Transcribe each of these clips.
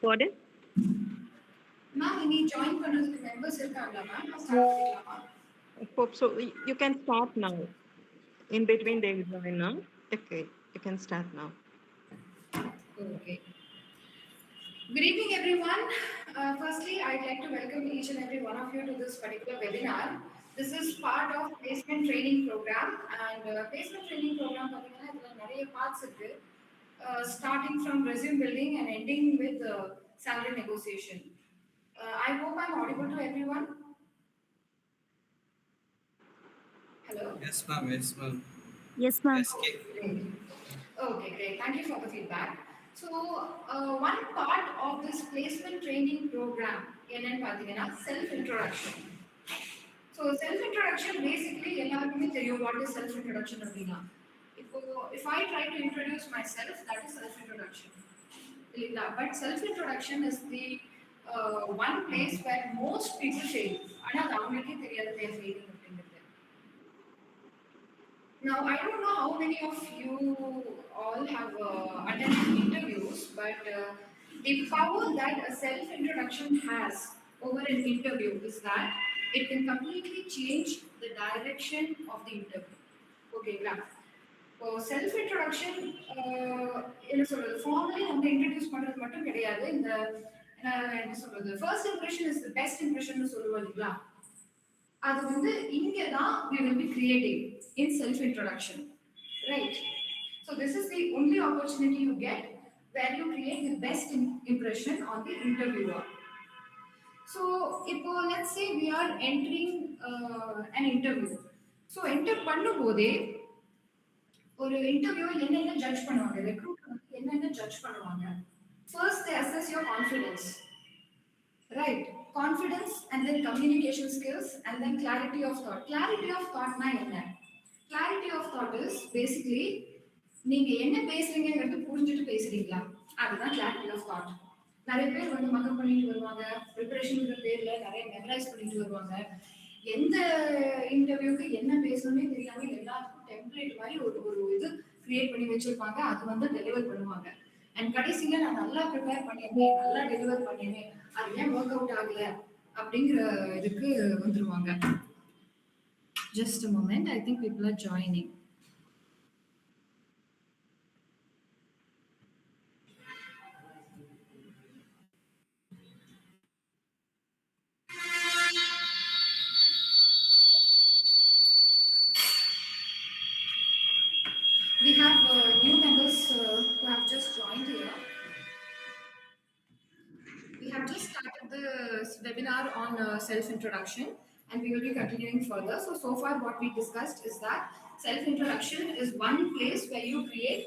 Pardon? Ma'am, any join பண்ணதுக்கு members இருக்காங்களா ma'am? Start பண்ணிடலாமா? Hope so. You can start now. In between they will join now. Okay, you can start now. Okay. Good evening, everyone. Firstly, I'd like to welcome each and every one of you to this particular webinar. This is part of placement training program, and placement training program பார்த்தீங்கன்னா இதுல நிறைய parts இருக்கு. Starting from resume building and ending with salary negotiation. I hope I'm audible to everyone. Hello. Yes, ma'am. Yes, ma'am. Yes, ma'am. Yes, Kate. Great. Okay, great. Thank you for the feedback. So, one part of this placement training program என்னன்னு பார்த்தீங்கன்னா self introduction. So, self introduction basically எல்லாருக்குமே தெரியும் what is self introduction அப்படின்னா. இப்போ if I try to introduce myself, that is self introduction. இல்லைங்களா? But self introduction is the one place where most people fail. ஆனா அது அவங்களுக்கே தெரியாது they are failing அப்படிங்கிறது. Now, I don't know how many of you all have attended interviews, but the power that a self-introduction has over an interview is that it can completely change the direction of the interview. Okay, so self-introduction, என்ன சொல்றது formally நம்ம introduce பண்றது மட்டும் கிடையாது. இந்த என்ன சொல்றது first impression is the best impression னு சொல்லுவோம் இல்லைங்களா? அது வந்து இங்க தான் we will be creating in self introduction, right? So this is the only opportunity you get where you create the best impression on the interviewer. So இப்போ let's say we are entering an interview. So enter பண்ணும்போதே ஒரு interview என்னென்ன judge பண்ணுவாங்க, recruiter வந்து என்னென்ன judge பண்ணுவாங்க? First they assess your confidence. Right, confidence and then communication skills and then clarity of thought. Clarity of thought na enna? Clarity of thought is basically நீங்க என்ன பேசுறீங்கங்கிறது புரிஞ்சுட்டு பேசுறீங்களா, அதுதான் clarity of thought. நிறைய பேர் வந்து மக்கப் பண்ணிட்டு வருவாங்க, ப்ரிப்பரேஷன்ங்கிற பேர்ல நிறைய மெமரைஸ் பண்ணிட்டு வருவாங்க. எந்த இன்டர்வியூக்கு என்ன பேசணும்னே தெரியாம எல்லாருக்கும் டெம்ப்ளேட் மாதிரி ஒரு இது கிரியேட் பண்ணி வச்சிருப்பாங்க, அது வந்து டெலிவர் பண்ணுவாங்க. அண்ட் கடைசியில நான் நல்லா ப்ரிப்பேர் பண்ணியிருந்தேன், நல்லா டெலிவர் பண்ணியிருந்தேன், அது ஏன் ஒர்க் அவுட் ஆகல அப்படிங்கிற இதுக்கு வந்துருவாங்க. Just a moment, I think people are joining. We have new members who have just joined here. We have just started this webinar on self-introduction and we will be continuing further. So far what we discussed is that self-introduction is one place where you create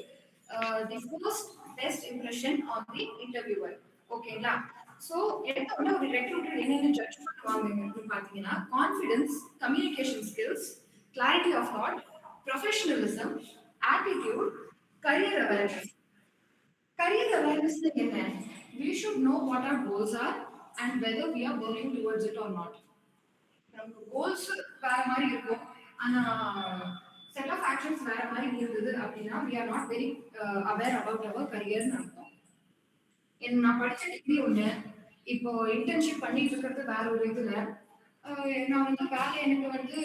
the first best impression on the interviewer. Okay, now. So, ஒரு recruiter என்னென்ன judge பண்ணுவாங்கன்னு பார்த்தீங்கன்னா confidence, communication skills, clarity of thought, professionalism, attitude, career awareness. Career awareness is என்ன? We should know what our goals are and whether we are working towards it or not. நமக்கு goals வேற மாதிரி இருக்கும், ஆனா set of actions வேற மாதிரி இருந்தது அப்படின்னா we are not very aware about our career ன்னு அர்த்தம். நான் படிச்ச டிகிரி ஒண்ணு, இப்போ இன்டர்ன்ஷிப் பண்ணிட்டு இருக்கிறது வேற ஒரு இதுல, நான் வந்து வேலை எனக்கு வந்து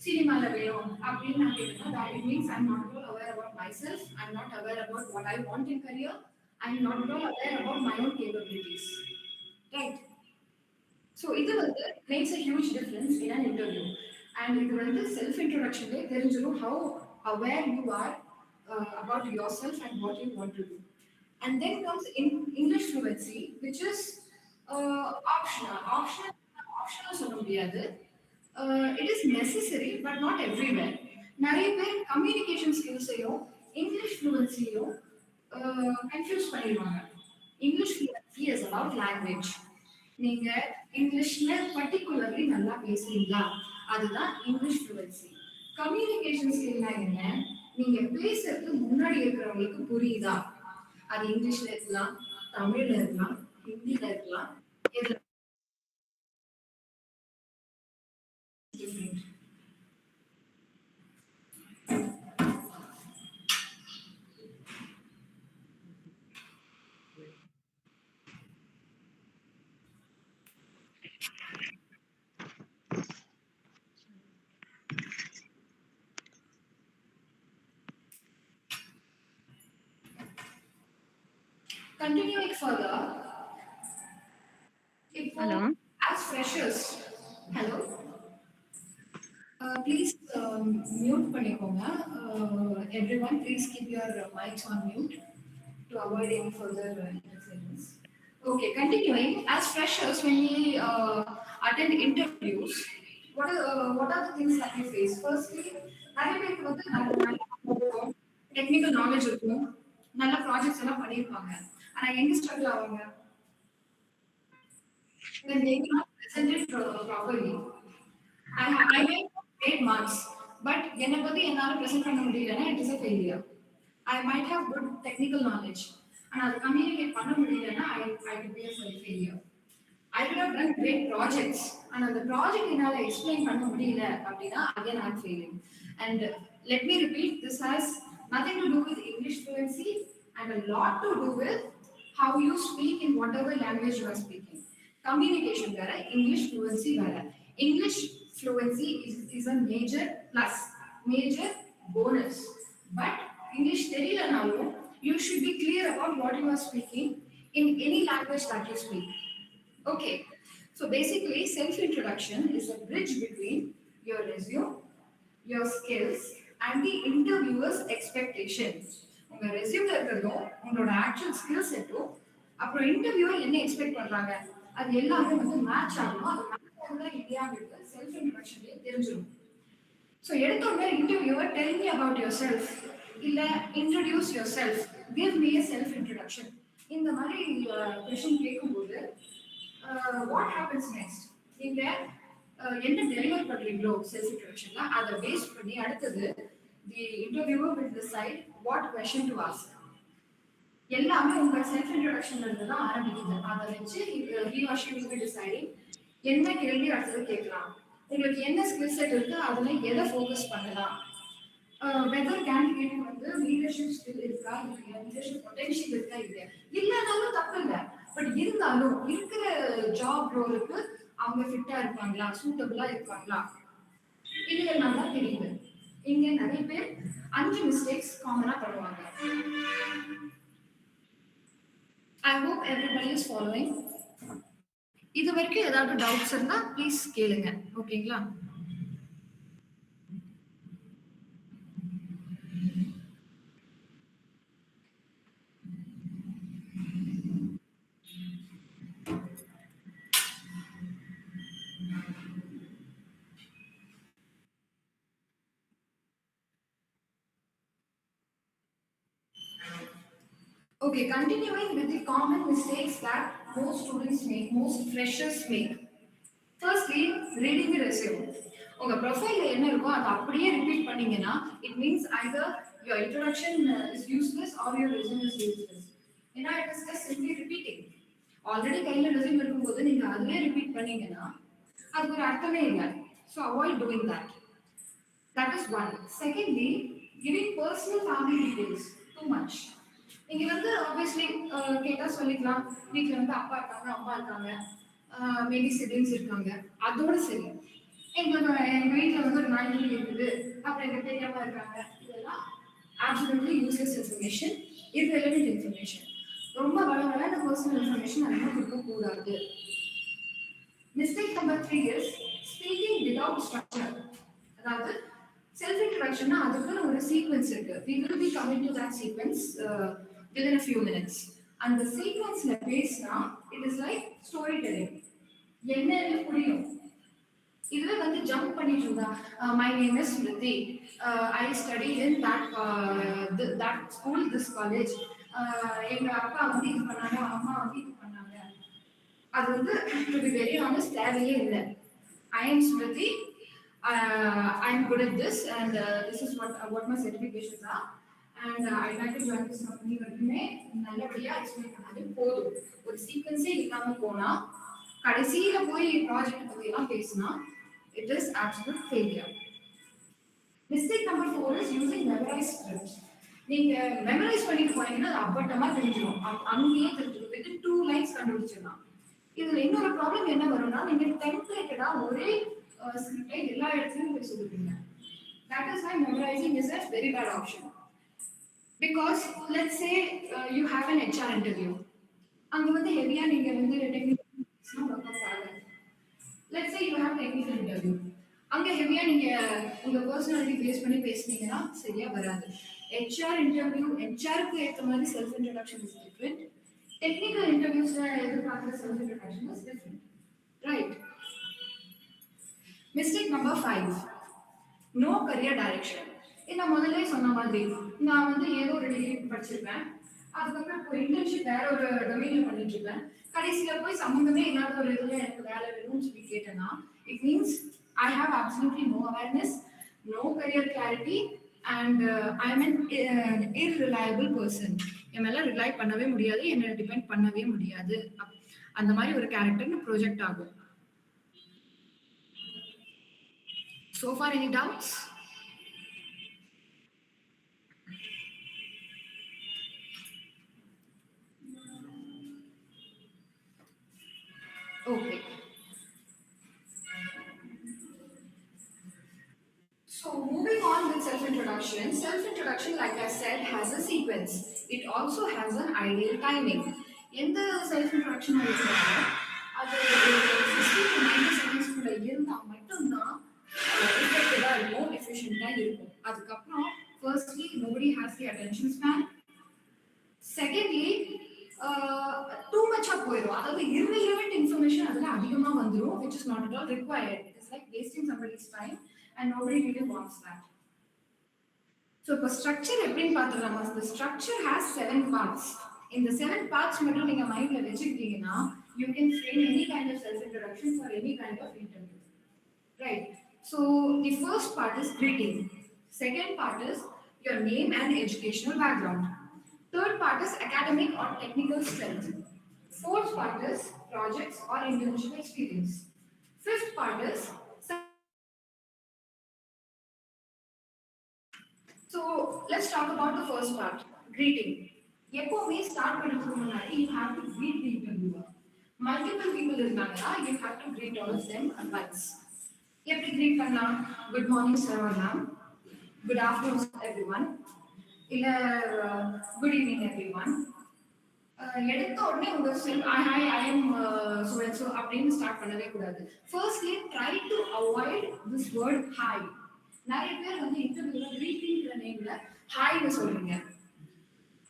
சினிமால வேணும் அப்படின்னு நான் கேட்டேன்னா that it means I'm not at all aware about myself, I'm not aware about what I want in career, I'm not at all aware about my own capabilities, right? So இது வந்து makes a huge difference in an interview, and இது வந்து self introduction லே தெரிஞ்சிரும் how aware you are about yourself and what you want to do. And then comes in English fluency, which is optional சொல்ல முடியாது. It is necessary but not everywhere. நிறைய பேர் communication ஸ்கில்ஸையும் English ஃப்ளூவன்சியையும் confuse பண்ணிடுவாங்க. English fluency is about language. நீங்க இங்கிலீஷ்ல particularly நல்லா பேசுறீங்களா, அதுதான் இங்கிலீஷ் ஃப்ளூவன்சி. கம்யூனிகேஷன் ஸ்கில்னா என்ன? நீங்க பேசுறது முன்னாடி இருக்கிறவங்களுக்கு புரியுதா? அது இங்கிலீஷ்ல இருக்கலாம், தமிழ்ல இருக்கலாம், ஹிந்தில இருக்கலாம், எதுல different. Continuing further, இப்போ Hello. as freshers, hello, please mute பண்ணிக்கோங்க. Everyone, please keep your mics on mute to avoid any further interference. Okay, continuing, as freshers, when we attend interviews, what are the things that we face? Firstly, நிறைய பேருக்கு வந்து நல்ல technical knowledge இருக்கும், நல்ல projects எல்லாம் பண்ணியிருப்பாங்க. ஆனா எங்க ஸ்ட்ரகிள் ஆவாங்க? When they cannot present it properly. I may have great marks, but என்னை பத்தி என்னால present பண்ண முடியலன்னா it is a failure. I might have good technical knowledge, and அதை communicate பண்ண முடியலன்னா I could be a failure. I could have done great projects, and அந்த project என்னால explain பண்ண முடியல அப்படின்னா again I'm failing. And let me repeat, this has nothing to do with English fluency and a lot to do with how you speak in whatever language you are speaking. Communication வேற, English fluency வேற. English fluency is a major plus, major bonus. But English தெரியலனாலும் you should be clear about what you are speaking in any language that you speak. Okay, so basically self-introduction is a bridge between your resume, your skills and the interviewer's expectations. உங்க ரெஸ்யூம்ல இருக்கிறதும் உங்களோட actual skill செட்டும் அப்புறம் interviewer என்ன expect பண்றாங்க அது எல்லாமே வந்து match ஆகணும். அது மேட்ச் ஆகுதா இல்லையாங்கிறது செல்ஃப் இன்ட்ரோடக்ஷன்லயே தெரிஞ்சிடும். ஸோ எடுத்தோடனே interviewer tell me about yourself இல்ல introduce yourself, give me a self introduction, இந்த மாதிரி கொஸ்டின் கேட்கும்போது வாட் ஹேப்பன்ஸ் நெக்ஸ்ட்? நீங்க என்ன டெலிவர் பண்றீங்களோ செல்ஃப் இன்ட்ரோடக்ஷன்ல அதை பேஸ் பண்ணி அடுத்தது the interviewer will decide what question to ask. எல்லாமே உங்க செல்ஃப் இன்ட்ரோடக்ஷன்ல இருந்து தான் ஆரம்பிக்குது. அதை வச்சு he or she will be deciding என்ன கேள்வி அடுத்தது கேட்கலாம், உங்களுக்கு என்ன ஸ்கில் செட் இருக்கு, அதுல எதை ஃபோக்கஸ் பண்ணலாம், வெதர் கேண்டிடேட் வந்து லீடர்ஷிப் ஸ்கில் இருக்கா இல்லையா, லீடர்ஷிப் பொட்டன்ஷியல் இருக்கா இல்லையா. இல்லைனாலும் தப்பு இல்லை, பட் இருந்தாலும் இருக்கிற ஜாப் ரோலுக்கு அவங்க ஃபிட்டா இருப்பாங்களா, சூட்டபிளா இருப்பாங்களா, இல்லைன்னா தான் தெரியுது. இங்க நிறைய பேர் 5 மிஸ்டேக்ஸ் காமனா பண்ணுவாங்க. I hope everybody is following. இது வரைக்கும் ஏதாவது டவுட்ஸ் இருந்தா ப்ளீஸ் கேளுங்க, ஓகேங்களா? Okay, continuing with the common mistakes that most students make, most freshers make. Firstly, reading the resume. உங்க ப்ரொஃபைல்ல என்ன இருக்கோ அதை அப்படியே ரிப்பீட் பண்ணீங்கன்னா it means either your introduction is useless or your resume is useless. ஏன்னா it is just simply repeating. Already கையில ரெsume இருக்கும்போது நீங்க அதுவே ரிப்பீட் பண்ணீங்கன்னா அதுக்கு ஒரு அர்த்தமே இல்லை. So avoid doing that. That is one. Secondly, giving personal family details too much. நீங்க வந்து ஆப்வியஸ்லி கேட்டா சொல்லிக்கலாம், வீட்டில் வந்து அப்பா இருக்காங்க, அம்மா இருக்காங்க, மேபி சிப்லிங்ஸ் இருக்காங்க, அதோட சரி. எங்க வீட்டில் வந்து ஒரு நாய்க்குட்டி இருக்குது, அப்புறம் எங்க பெரியம்மா இருக்காங்க, இதெல்லாம் absolutely useless information, irrelevant information. ரொம்ப வளவளான பர்சனல் இன்ஃபர்மேஷன் அதெல்லாம் கொடுக்கக்கூடாது. Mistake number 3 is speaking without structure. அதாவது செல்ஃப் இன்ட்ரோடக்ஷன்னா அதுக்கு ஒரு சீக்வென்ஸ் இருக்கு. We will be coming to that sequence within a few minutes. And the sequenceல பேசினா it is like storytelling. என்னன்னு புரியும். இதுல வந்து ஜம்ப் பண்ணிட்டு இருந்தா my name is Smriti, I studied in that school, this college, எங்க அப்பா வந்து இது பண்ணாங்க, அம்மா வந்து இது பண்ணாங்க, அது வந்து to be very honest தேவையே இல்லை. I am Smriti, I am good at this, and this is what my certifications are, and I'd like to join this company. வரைக்குமே நல்லபடியா எக்ஸ்பிளைன் பண்ணாலே போதும். ஒரு சீக்வென்ஸே இல்லாம போனா கடைசியில போய் ப்ராஜெக்ட் பத்தி எல்லாம் பேசினா it is absolute failure. Mistake number 4 is using memorized script. நீங்க மெமரைஸ் பண்ணிட்டு போனீங்கன்னா அது அப்பட்டமா தெரிஞ்சிடும், அங்கேயே தெரிஞ்சிடும், within 2 lines கண்டுபிடிச்சிடலாம். இதுல இன்னொரு ப்ராப்ளம் என்ன வரும்னா நீங்க டெம்ப்ளேட்டடா ஒரே ஸ்கிரிப்டை எல்லா இடத்துலயும் போய் சொல்லுவீங்க. That is why memorizing is a very bad option. Because let's say you have an HR interview. அங்க வந்து ஹெவியா நீங்க வந்து டெக்னிக்கல் ஒர்க் அவுட் ஆகாது. Let's say you have technical interview. அங்க ஹெவியா நீங்க உங்க பர்சனாலிட்டி பேஸ் பண்ணி பேசுனீங்கன்னா சரியா வராது. ஹெச்ஆர் இன்டர்வியூ, ஹெச்ஆருக்கு ஏற்ற மாதிரி self introduction is different. Technical இன்டர்வியூஸ்ல எதிர்பார்க்குற self introduction is different. Right. Mistake number 5, no career direction. நான் முதல்ல சொன்ன மாதிரி நான் வந்து ஏதோ ஒரு டிகிரி படிச்சிருப்பேன், அதுக்கப்புறம் இப்போ இன்டர்ன்ஷிப் வேற ஒரு டொமைன்ல பண்ணிட்டு இருப்பேன், கடைசியில போய் சம்மந்தமே இல்லாத ஒரு இதுல எனக்கு வேலை வேணும்னு சொல்லி கேட்டேன்னா it means I have absolutely no awareness, no career clarity and I am an irreliable person. என் மேல ரிலை பண்ணவே முடியாது, என்னை டிபெண்ட் பண்ணவே முடியாது, அந்த மாதிரி ஒரு கேரக்டர்னு ப்ரொஜெக்ட் ஆகும். So far any doubts? Okay. So moving on with self-introduction. Self-introduction, like I said, has a sequence. It also has an ideal timing. In the self-introduction, அது 60 to 90 seconds குள்ள இருந்தா மட்டும்தான் effective-ஆ இருக்கும், efficient-ஆ இருக்கும். அதுக்கப்புறம் firstly, nobody has the attention span. Secondly, too much ஆ போயிடும். அதாவது irrelevant information அதுல அதிகமா வந்துரும், which is not at all required. It is like wasting somebody's time and nobody really wants that. So இப்போ structure எப்படின்னு பார்த்துடலாமா? The structure has 7 parts. இந்த 7 parts மட்டும் நீங்க மைண்ட்ல வச்சுக்கிட்டீங்கன்னா you can frame any kind of self introduction for any kind of interview. Right. So the first part is greeting. Second part is your name and educational background. Third part is academic or technical strength. Fourth part is projects or internship experience. Fifth part is so let's talk about the first part, greeting. எப்போவுமே start பண்ணுறதுக்கு முன்னாடி you have to greet the interviewer. Multiple people இருந்தாங்கன்னா you have to greet all of them at once. எப்படி greet பண்ணலாம்? Good morning sir or ma'am, good afternoon everyone, இல்ல good evening everyone. எடுத்த உடனே உங்க self I am so and so அப்படின்னு start பண்ணவே கூடாது. Firstly try to avoid this word hi. நிறைய பேர் வந்து இன்டர்வியூல greetingங்கிற நேம்ல ஹாய்னு சொல்றீங்க,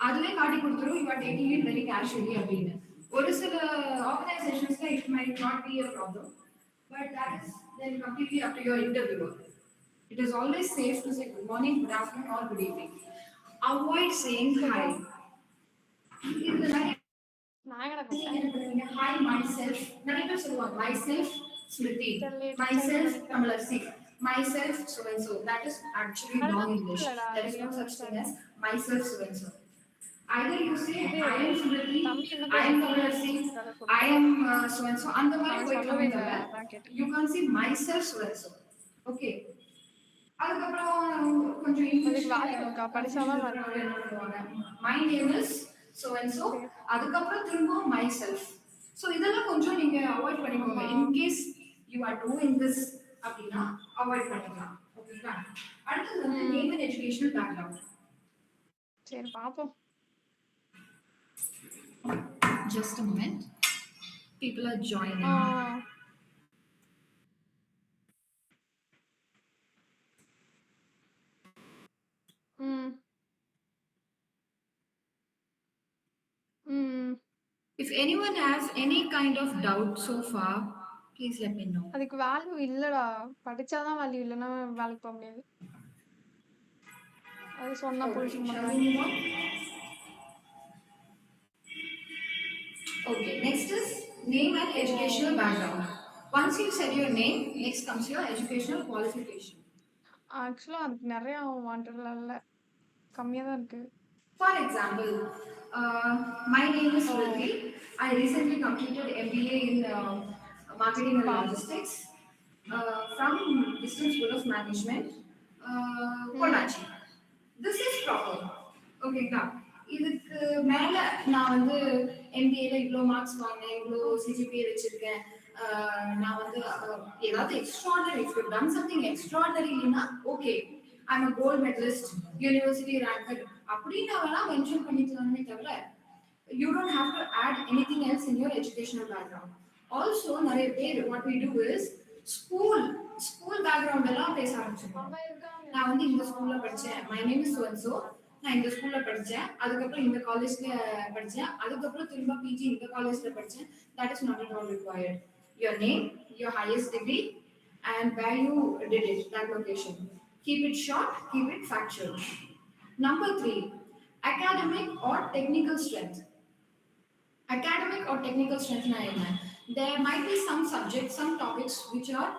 அதுவே காட்டி கொடுத்துரும் you are taking it very casually அப்படின்னு. ஒரு சில ஆர்கனைசேஷன்ஸ்ல it might not be a problem, but that is then completely up to your interviewer. It is always safe to say good morning, good afternoon or good evening. Avoid saying hi. Hi myself, நிறைய பேர் சொல்லுவாங்க myself Smriti, myself Kamalarsi, myself so and so. That is actually wrong English. There is no such thing as myself so and so. Either you say I am Smriti, I am Kamalarsi, I am so and so. அந்த மாதிரி போய்க்கலாமே தவிர you can't say myself so and so. Okay. அதுக்கப்புறம் கொஞ்சம் English my name is so and so, அதுக்கப்புறம் திரும்ப myself. So இதெல்லாம் கொஞ்சம் நீங்க அவாய்ட் பண்ணிக்கோங்க. In case you are doing this அப்படின்னா அவாய்ட் பண்ணிக்கலாம். ஓகேங்களா? அடுத்தது வந்து நேம் அண்ட் எஜுகேஷனல் பேக்ரவுண்ட். சரி பாப்போம். Just a moment. People are joining. If anyone has any kind of doubt so far, please let me know. அதுக்கு வேல்யூ இல்லடா, படிச்சாதான் வேல்யூ, இல்லைன்னா வேலைக்கு போக முடியாது. அது சொன்னா பொசிஷன் பண்ணுவாங்க. Okay, next is name and educational background. Once you said your name, next comes your educational qualification. ஆக்சுவலா அதுக்கு நிறைய வாண்டட்ல இல்ல, கம்மியா தான் இருக்கு. For example, my name is Smriti. I recently completed MBA in marketing and logistics from Distance School of Management, Konachi. This is proper. Okay, now. இதுக்கு மேல நான் வந்து எம்பிஏல இவ்வளோ மார்க்ஸ் வாங்கினேன், இவ்வளோ சிஜிபிஏ வச்சிருக்கேன், நான் வந்து ஏதாவது extraordinary, if you done something எக்ஸ்ட்ராடனரினா okay, I am a gold medalist, university ranked அப்படின்னு அவெல்லாம் மென்ஷன் பண்ணிக்கலாமே தவிர You don't have to add anything else in your educational background. Also, நிறைய பேர் what we do is school background எல்லாம் பேச ஆரம்பிச்சிருக்கோம். நான் வந்து இந்த ஸ்கூல்ல படிச்சேன், my name is so and so, நான் இந்த ஸ்கூல்ல படிச்சேன், அதுக்கப்புறம் இந்த காலேஜ்ல படிச்சேன், அதுக்கப்புறம் திரும்ப பிஜி இந்த காலேஜ்ல படிச்சேன். That is not at all required. Your name, your highest degree, and where you did it, that location. Keep it short, keep it factual. Number 3, academic or technical strength. Academic or technical strength na enna? There might be some subjects, some topics which are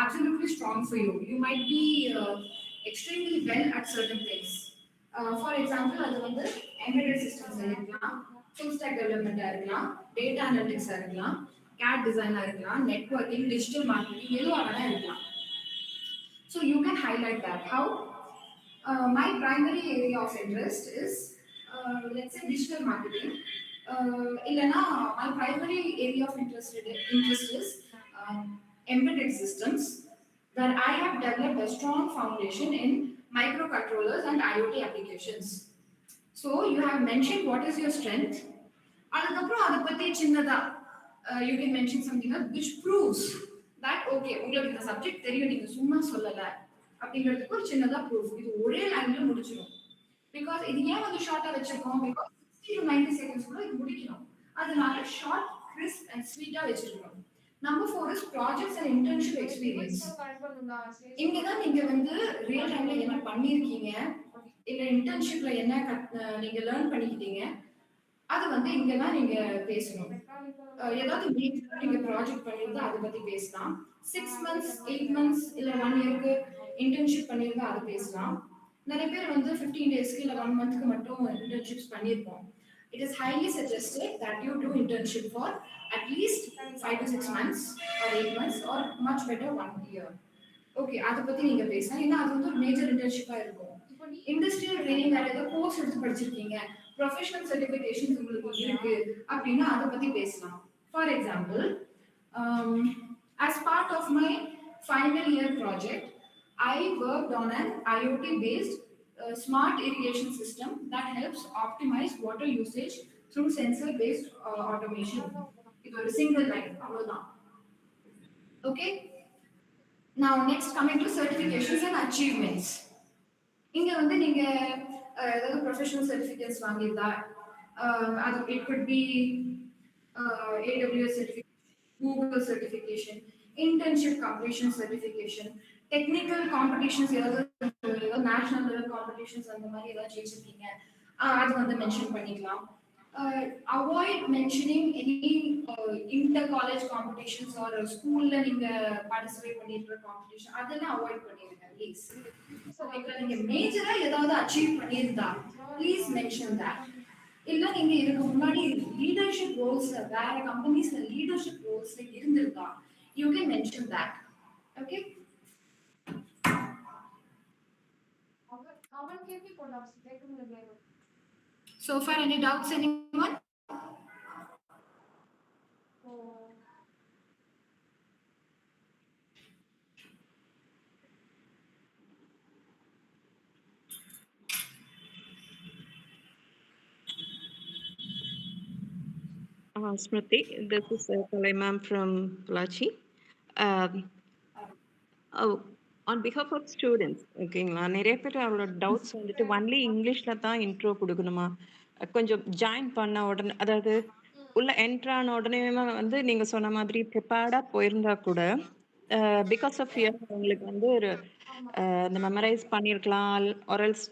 absolutely strong for you. You might be extremely well at certain things. For example, அது வந்து embedded systems இருக்கலாம், full stack development இருக்கலாம், data analytics இருக்கலாம், CAD design இருக்கலாம், networking, digital marketing, எதுவா வேணா இருக்கலாம். So you can highlight that. How? My primary area of interest is, let's say, digital marketing. Illana, my primary area of interest is embedded systems, where I have developed a strong foundation in microcontrollers and IoT applications. So you have mentioned what is your strength. அதுக்கப்புறம் அதை பத்தி சின்னதா you can mention something which proves that okay, உங்களுக்கு இந்த subject தெரியும், நீங்க சும்மா சொல்லல அப்படிங்கிறதுக்கு ஒரு சின்னதா ப்ரூஃப். இது ஒரே லைன்ல முடிச்சிடும். பிகாஸ் இது ஏன் வந்து ஷார்ட்டா வச்சிருக்கோம், பிகாஸ் 60 to 90 seconds கூட இது முடிக்கணும். அதனால ஷார்ட், கிறிஸ்ப் அண்ட் ஸ்வீட்டா வச்சிருக்கோம். Number 4 is projects and internship experience. இங்கதான் நீங்க வந்து ரியல் டைம்ல என்ன பண்ணிருக்கீங்க, இல்ல இன்டர்ன்ஷிப்ல என்ன நீங்க லேர்ன் பண்ணிக்கிட்டீங்க, அது வந்து இங்கதான் நீங்க பேசணும். ஏதாவது நீங்க ப்ராஜெக்ட் பண்ணிருந்தா அதை பத்தி பேசலாம். 6 months 8 months இல்ல 1 yearக்கு இன்டர்ன்ஷிப் பண்ணிருந்தா அது பேசலாம். நிறைய பேர் வந்து 15 daysக்கு இல்ல 1 monthக்கு மட்டும் இன்டர்ன்ஷிப்ஸ் பண்ணிருப்போம். It is highly suggested that you do internship for at least 5 to 6 months or 8 months or much better 1 year. Okay, அதை பத்தி நீங்க பேசலாம். ஏன்னா அது வந்து ஒரு மேஜர் இன்டர்ன்ஷிப்பா இருக்கும். இண்டஸ்ட்ரியல் ட்ரைனிங் வேற ஏதாவது கோர்ஸ் எடுத்து படிச்சிருக்கீங்க, ப்ரொஃபஷனல் சர்டிஃபிகேஷன்ஸ் உங்களுக்கு இருக்கு அப்படின்னா அதை பத்தி பேசலாம். For example, as part of my final year project, I worked on an IoT based smart irrigation system that helps optimize water usage through sensor based automation. It was a single line. Okay. Now next, coming to certifications and achievements. இங்க வந்து நீங்க ஏதாவது professional certificates வாங்கியிருந்தா, it could be AWS certification, Google certification, internship completion certification, technical competitions, ஏதாவது national level competitions அந்த மாதிரி ஏதாவது ஜெயிச்சிருக்கீங்க, அது வந்து மென்ஷன் பண்ணிக்கலாம். Avoid mentioning any inter-college competitions or ஸ்கூல்ல நீங்க பார்ட்டிசிபேட் பண்ணிருக்கிற காம்படிஷன், அதெல்லாம் அவாய்ட் பண்ணிருங்க ப்ளீஸ். ஸோ இப்போ நீங்க மேஜரா ஏதாவது அச்சீவ் பண்ணியிருந்தா ப்ளீஸ் மென்ஷன் தட். இல்ல நீங்க இதுக்கு முன்னாடி லீடர்ஷிப் ரோல்ஸ்ல வேற கம்பெனிஸ்ல லீடர்ஷிப் ரோல்ஸ்ல இருந்திருந்தா you can mention that. Okay. So far, any doubts, anyone? Smriti, this is Kalai ma'am from Polachi. On behalf of students, ஓகேங்களா, நிறைய பேர் அவங்களோட டவுட்ஸ் வந்துட்டு ஒன்லி இங்கிலீஷ்ல தான் இன்ட்ரோ கொடுக்கணுமா, கொஞ்சம் ஜாயின் பண்ண உடனே, அதாவது உள்ள என்ட்ரான உடனே வந்து நீங்க சொன்ன மாதிரி ப்ரிப்பேர்டா போயிருந்தா கூட பிகாஸ் ஆஃப் ஃபியர் உங்களுக்கு வந்து ஒரு இந்த மெமரைஸ் பண்ணியிருக்கலாம், ஆர்எல்ஸ்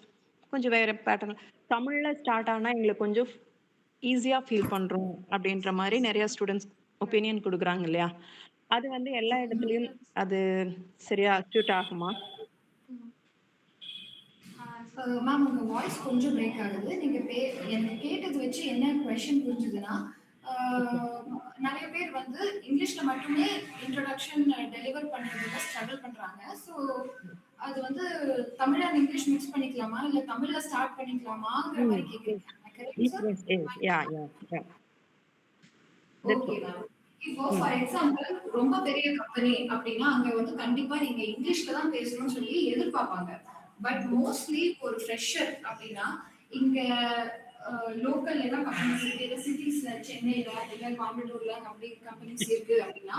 கொஞ்சம் வேற பேட்டர்ன் தமிழ்ல ஸ்டார்ட் ஆனா எங்களுக்கு கொஞ்சம் ஈஸியா ஃபீல் பண்றோம் அப்படின்ற மாதிரி நிறைய ஸ்டூடெண்ட்ஸ் ஒப்பீனியன் கொடுக்குறாங்க இல்லையா, அது வந்து எல்லா இடத்துலயும் அது சரியா அக்யூட் ஆகுமா? மேம், உங்க வாய்ஸ் கொஞ்சம் பிரேக் ஆகுது. நீங்க எனக்கு கேட்டது வச்சு என்ன क्वेश्चन புரிஞ்சுதுன்னா, நிறைய பேர் வந்து இங்கிலீஷ்ல மட்டுமே இன்ட்ரோடக்ஷன் டெலிவர் பண்றதுல ஸ்ட்ரகிள் பண்றாங்க. ஸோ அது வந்து தமிழ் அண்ட் இங்கிலீஷ் மிக்ஸ் பண்ணிக்கலாமா, இல்ல தமிழ்ல ஸ்டார்ட் பண்ணிக்கலாமாங்கிற மாதிரி கேக்குறீங்க. Okay ma'am. இப்போ ஃபார் எக்ஸாம்பிள் ரொம்ப பெரிய கம்பெனி அப்படின்னா அங்க வந்து கண்டிப்பா நீங்க இங்கிலீஷ்ல தான் பேசணும்னு சொல்லி எதிர்பார்ப்பாங்க. பட் மோஸ்ட்லி ஒரு ஃப்ரெஷர் அப்படின்னா இங்க லோக்கல் ஏதாவது கம்பெனிஸ் இருக்கு, இல்லை சிட்டிஸ்ல சென்னையில இல்லை கோயம்புத்தூர்ல கம்பெனிஸ் இருக்கு அப்படின்னா,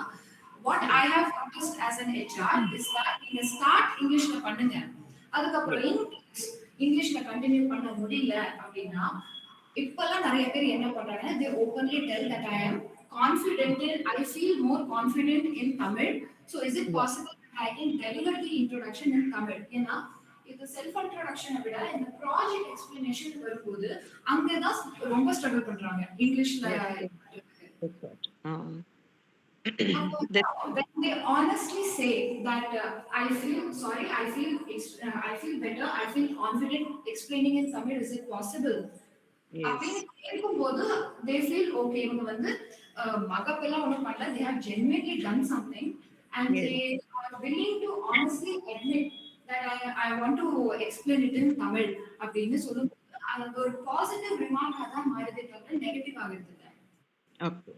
what I have noticed as an HR is that நீங்க ஸ்டார்ட் இங்கிலீஷ்ல பண்ணுங்க. அதுக்கப்புறம் இங்கிலீஷ்ல கண்டினியூ பண்ண முடியல அப்படின்னா, இப்பெல்லாம் நிறைய பேர் என்ன பண்றாங்க, they openly tell that I am confident in, I feel more confident in Tamil. So is it possible that I can deliver the introduction in Tamil? ஏன்னா இது செல்ஃப் இன்ட்ரோடக்ஷனை விட இந்த ப்ராஜெக்ட் எக்ஸ்பிளனேஷன் வரும்போது அங்கதான் ரொம்ப ஸ்ட்ரகிள் பண்றாங்க இங்கிலீஷ்ல. When they honestly say that I feel better, I feel confident explaining in Tamil, is it possible? அப்படின்னு கேட்கும்போது they feel okay, இவங்க வந்து மகப்பெல்லாம் ஒன்றும் பண்ணல, they have genuinely done something and they are willing to honestly admit that I want to explain it in Tamil அப்படின்னு சொல்லும்போது அது ஒரு பாசிட்டிவ் ரிமார்க்காக தான் மாறுதே தவிர நெகட்டிவ் ஆகிறது இல்லை. Okay.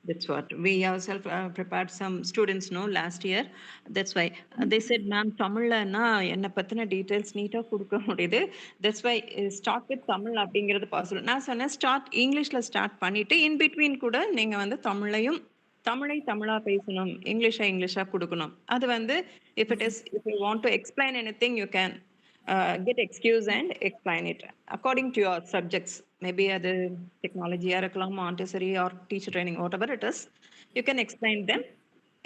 That's what we ourselves prepared some students last year. That's why they said, ma'am, Tamil na enna pathina details neata kudukka mudiyudhu. That's why start with Tamil அப்படிங்கிறது possible. நான் சொன்னேன் start Englishல start பண்ணிட்டு in between கூட நீங்க வந்து தமிழை தமிழா பேசணும், இங்கிலீஷா கொடுக்கணும். அது வந்து if you want to explain anything, you can get excuse and explain it according to your subjects. Maybe அது டெக்னாலஜியா இருக்கலாம், Montessori or teacher training, whatever it is, you can explain them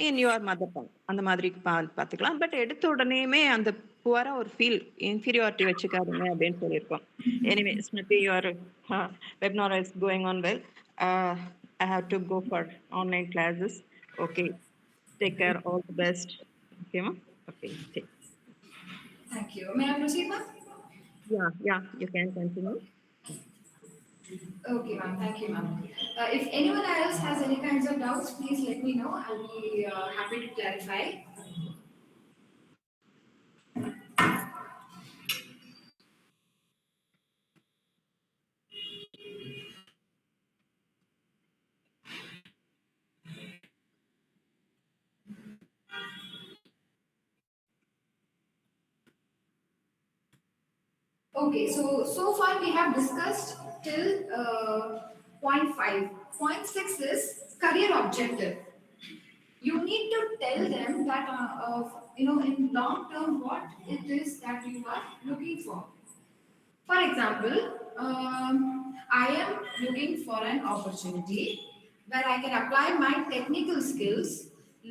in your mother tongue. அந்த மாதிரி பார்த்துக்கலாம். But எடுத்த உடனேயுமே அந்த புவரா ஒரு feel inferiority வச்சுக்காதுங்க அப்படின்னு சொல்லியிருக்கோம். Anyway Smriti, your webinar is going on well. I have to go for online classes. Okay, take care, all the best. Okay, ma'am? Okay, take. Thank you. May I proceed, ma'am? Yeah, you can continue. Okay, ma'am. Thank you, ma'am. If anyone else has any kinds of doubts, please let me know. I'll be happy to clarify. Okay, so far we have discussed till point 5. Point 6 is career objective. You need to tell them that in long term what it is that you are looking for. For example, I am looking for an opportunity where I can apply my technical skills,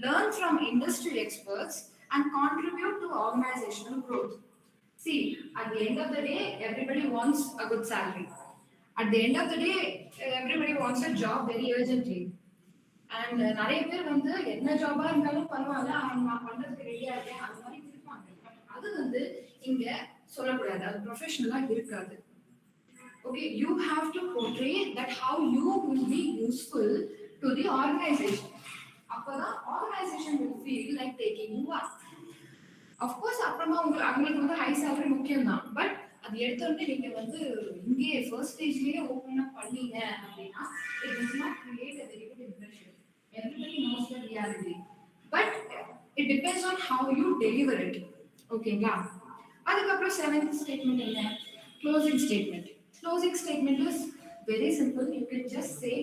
learn from industry experts, and contribute to organizational growth. See, at the end of the day, everybody wants a good salary. At the end of the day, everybody wants a job very urgently. And நிறைய பேர் வந்து என்ன ஜாபா இருந்தாலும் பரவாயில்ல, நான் பண்றதுக்கு ரெடியா இருக்கேன், அந்த மாதிரி இருப்பாங்க. அது வந்து இங்க சொல்லக்கூடாது, அது ப்ரொஃபஷனலா இருக்காது. Okay, you have to portray that how you will be useful to the organization. அப்பதான் organization will feel like taking you up. Of course அப்புறமா அவங்களுக்கு வந்து ஹை சேலரி முக்கியம் தான். பட் அது எடுத்தோடனே நீங்க வந்து இங்கேயே ஃபர்ஸ்ட் ஸ்டேஜ்லயே ஓப்பன் அப் பண்ணீங்க அப்படின்னா it does not create a very good impression. Everybody knows the reality, but it depends on how you deliver it. ஓகேங்களா? அதுக்கப்புறம் 7th ஸ்டேட்மெண்ட் என்ன? Closing statement. Closing statement is very simple. You can just say,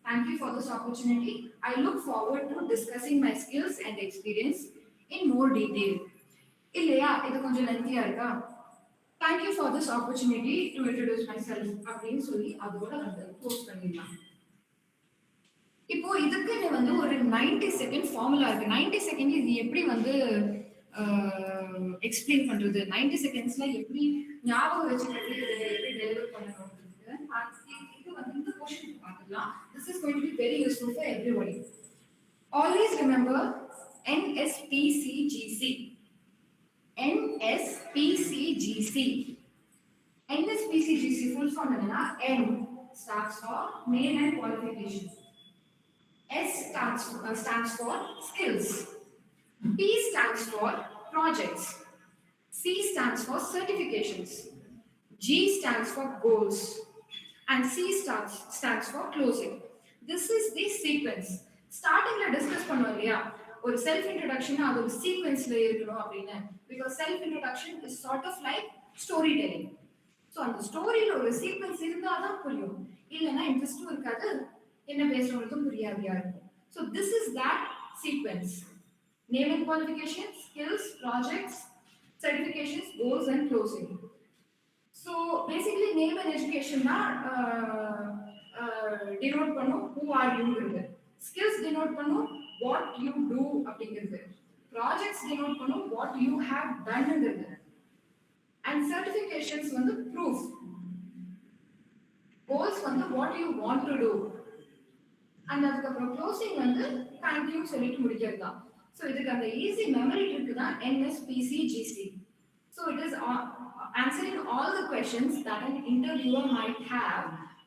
thank you for this opportunity. I look forward to discussing my skills and experience in more detail. இல்லையா, இது கொஞ்சம் லென்த்தியா இருக்கா? Thank you for this opportunity to introduce myself அப்படின்னு சொல்லி அதோட வந்து close பண்ணிடலாம். இப்போ இதுக்கு வந்து ஒரு 90 செகண்ட் ஃபார்முலா இருக்கு. 90 செகண்ட் இது எப்படி வந்து எக்ஸ்பிளைன் பண்றது, 90 செகண்ட்ஸ்ல எப்படி ஞாபகம் வச்சுக்கிறது, இதை எப்படி டெலிவர் பண்ணணும், இது வந்து இந்த क्वेश्चन பார்க்கலாம். This is going to be very useful for everybody. Always remember NSPCGC. NSPCGC. NSPCGC full form enna? N stands for name and qualification. S stands for skills. P stands for projects. C stands for certifications. G stands for goals. And C stands for closing. This is the sequence. Starting la discuss பண்ணோம் இல்லையா, ஒரு self introduction அது ஒரு சீக்வென்ஸ்ல இருக்கணும் அப்படின்னு. Because self introduction is sort of like storytelling. So அந்த ஸ்டோரியில ஒரு sequence இருந்தாதான் புரியும், இல்லைன்னா இன்ட்ரெஸ்டும் இருக்காது, என்ன பேசுறவங்களுக்கும் புரியாதியா இருக்கும். So this is that sequence: name and qualification, skills, projects, certifications, goals and closing. So basically name and education தான் denote பண்ணும் who are you ங்கிறது, skills denote பண்ணும் what you do அப்படிங்கிறது, projects denote பண்ணும் what you have done ங்கிறது, and certifications வந்து proof, goals வந்து what you want to do, and அதுக்கப்புறம் closing வந்து thank you சொல்லிட்டு முடிக்கிறது தான். So இதுக்கு அந்த ஈஸி மெமரி ட்ரிக் தான் NSPCGC. So it is answering all the questions that an interviewer might have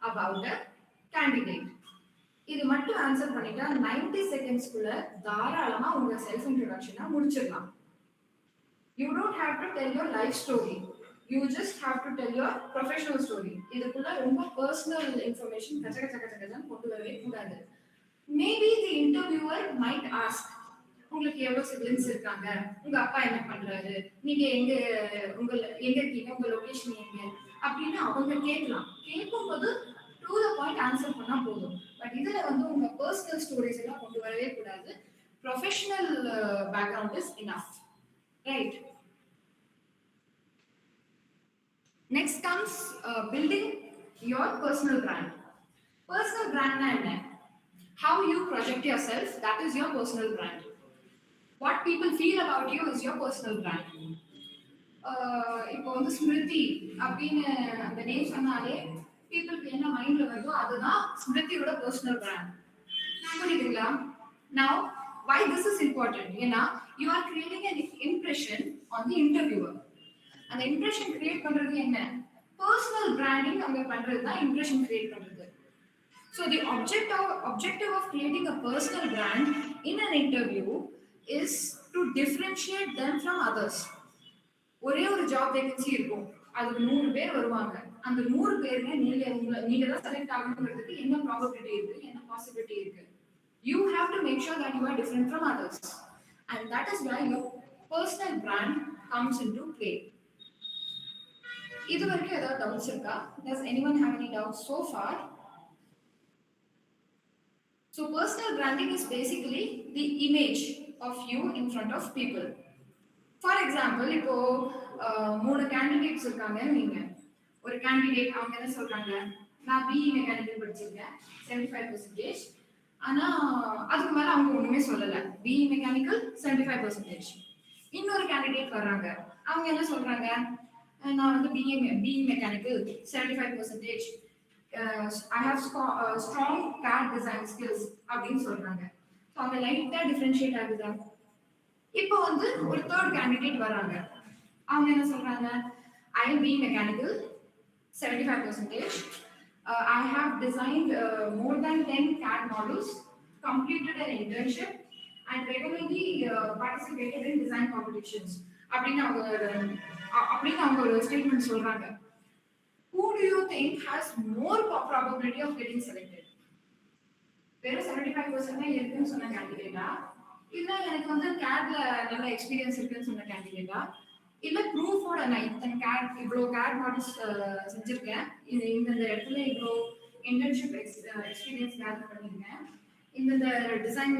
about a candidate. இது மட்டும் ஆன்சர் பண்ணிட்டா 90 செகண்ட்ஸ்க்குள்ள தாராளமா உங்க செல்ஃப் இன்ட்ரோடக்ஷனை முடிச்சிடலாம். You don't have to tell your life story. You just have to tell your professional story. இதுக்குள்ள ரொம்ப personal information கச்ச கச்ச கச்ச கச்சன்னு கொண்டு வரவே கூடாது. Maybe the interviewer might ask, உங்களுக்கு எவ்வளவு சிப்லிங்ஸ் இருக்காங்க, உங்க அப்பா என்ன பண்றாரு, நீங்க எங்க இருக்கீங்க, உங்க லொகேஷன் எங்க அப்படின்னு அவங்க கேட்கலாம். கேட்கும்போது டு த பாயிண்ட் ஆன்சர் பண்ணா போதும். பட் இதுல வந்து உங்க பர்சனல் ஸ்டோரிஸ் எல்லாம் கொண்டு வரவே கூடாது. Professional background is enough, right? Next comes building your personal brand. Personal பிராண்ட்னா என்ன? How you project yourself, that is your personal brand. What people feel about you is your personal brand. இப்போ வந்து ஸ்மிருதி அப்படின்னு அந்த நேம் சொன்னாலே பீப்புளுக்கு என்ன மைண்ட்ல வருதோ அதுதான் ஸ்மிருதியோட பர்சனல் பிராண்ட். புரியுதுங்களா? Now why this is important? ஏன்னா you are creating an impression on the interviewer. அந்த இம்ப்ரெஷன் கிரியேட் பண்றது என்ன? பர்சனல் பிராண்டிங் அங்க பண்றது தான் இம்ப்ரெஷன் கிரியேட் பண்றது. So the objective of creating a personal brand in an interview is to differentiate them from others. ஒரே ஒரு job vacancy இருக்கும், அதுக்கு 100 பேர் வருவாங்க. அந்த 100 பேர்ல நீங்க தான் செலக்ட் ஆகணும்ன்றதுக்கு என்ன ப்ராபபிலிட்டி இருக்கு, என்ன பாசிபிலிட்டி இருக்கு? You have to make sure that you are different from others, and that is why your personal brand comes into play. இது வரைக்கும் ஏதாவது டவுட்ஸ் இருக்கா? Does anyone have any doubts so far? So personal branding is basically the image of you in front of people. For example, இப்போ 3 candidates இருக்காங்க. நீங்க ஒரு candidate அவங்க என்ன சொல்றாங்க, நான் BE மெக்கானிக்கல் படிச்சிருக்கேன் 75%, ஆனா அதுக்கு மேல அவங்க ஒண்ணுமே சொல்லல, BE மெக்கானிக்கல் 75%. இன்னொரு கேண்டிடேட் வர்றாங்க, அவங்க என்ன சொல்றாங்க, நான் வந்து BE mechanical 75%, I have strong CAD design skills அப்படின்னு சொல்றாங்க. ஸோ அவங்க லைட்டா டிஃபரன்ஷியேட் ஆகுதா? இப்போ வந்து ஒரு தேர்ட் கேண்டிடேட் வராங்க, அவங்க என்ன சொல்றாங்க, I am BE mechanical 75%, I have designed more than 10 CAD models, completed an internship and regularly participated in design competitions அப்படின்னு அவங்க ஒரு ஸ்டேட்மெண்ட் சொல்றாங்க. Who do you think has more probability of getting selected? வெறும் 75% தான் இருக்குன்னு சொன்ன கேண்டிடேட்டா, இல்ல எனக்கு வந்து CAD-ல நல்ல எக்ஸ்பீரியன்ஸ் இருக்குன்னு சொன்ன கேண்டிடேட்டா, இல்ல ப்ரூஃபோட நான் இத்தனை CAD இவ்வளோ CAD மாடல்ஸ் செஞ்சிருக்கேன், இந்த இடத்துல இவ்வளோ இன்டர்ன்ஷிப் எக்ஸ்பீரியன்ஸ் கேதர் பண்ணியிருக்கேன், இந்த டிசைன்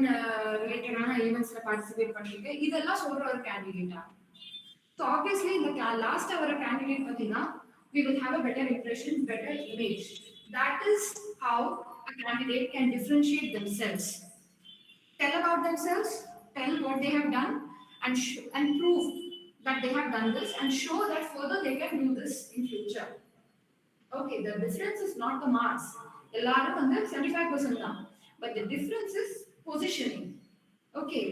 ரிலேட்டடான ஈவெண்ட்ஸ்ல பார்ட்டிசிபேட் பண்ணியிருக்கேன், இதெல்லாம் சொல்ற ஒரு கேண்டிடேட்டா? ஸோ ஆப்வியஸ்லி இந்த லாஸ்ட் வர கேண்டிடேட் பார்த்தீங்கன்னா we will have a better impression, better image. That is how a candidate can differentiate themselves. Tell about themselves, tell what they have done, and prove that they have done this, and show that further they can do this in future. Okay, the difference is not the marks. எல்லாரும் வந்து 75% தான், but the difference is positioning. Okay,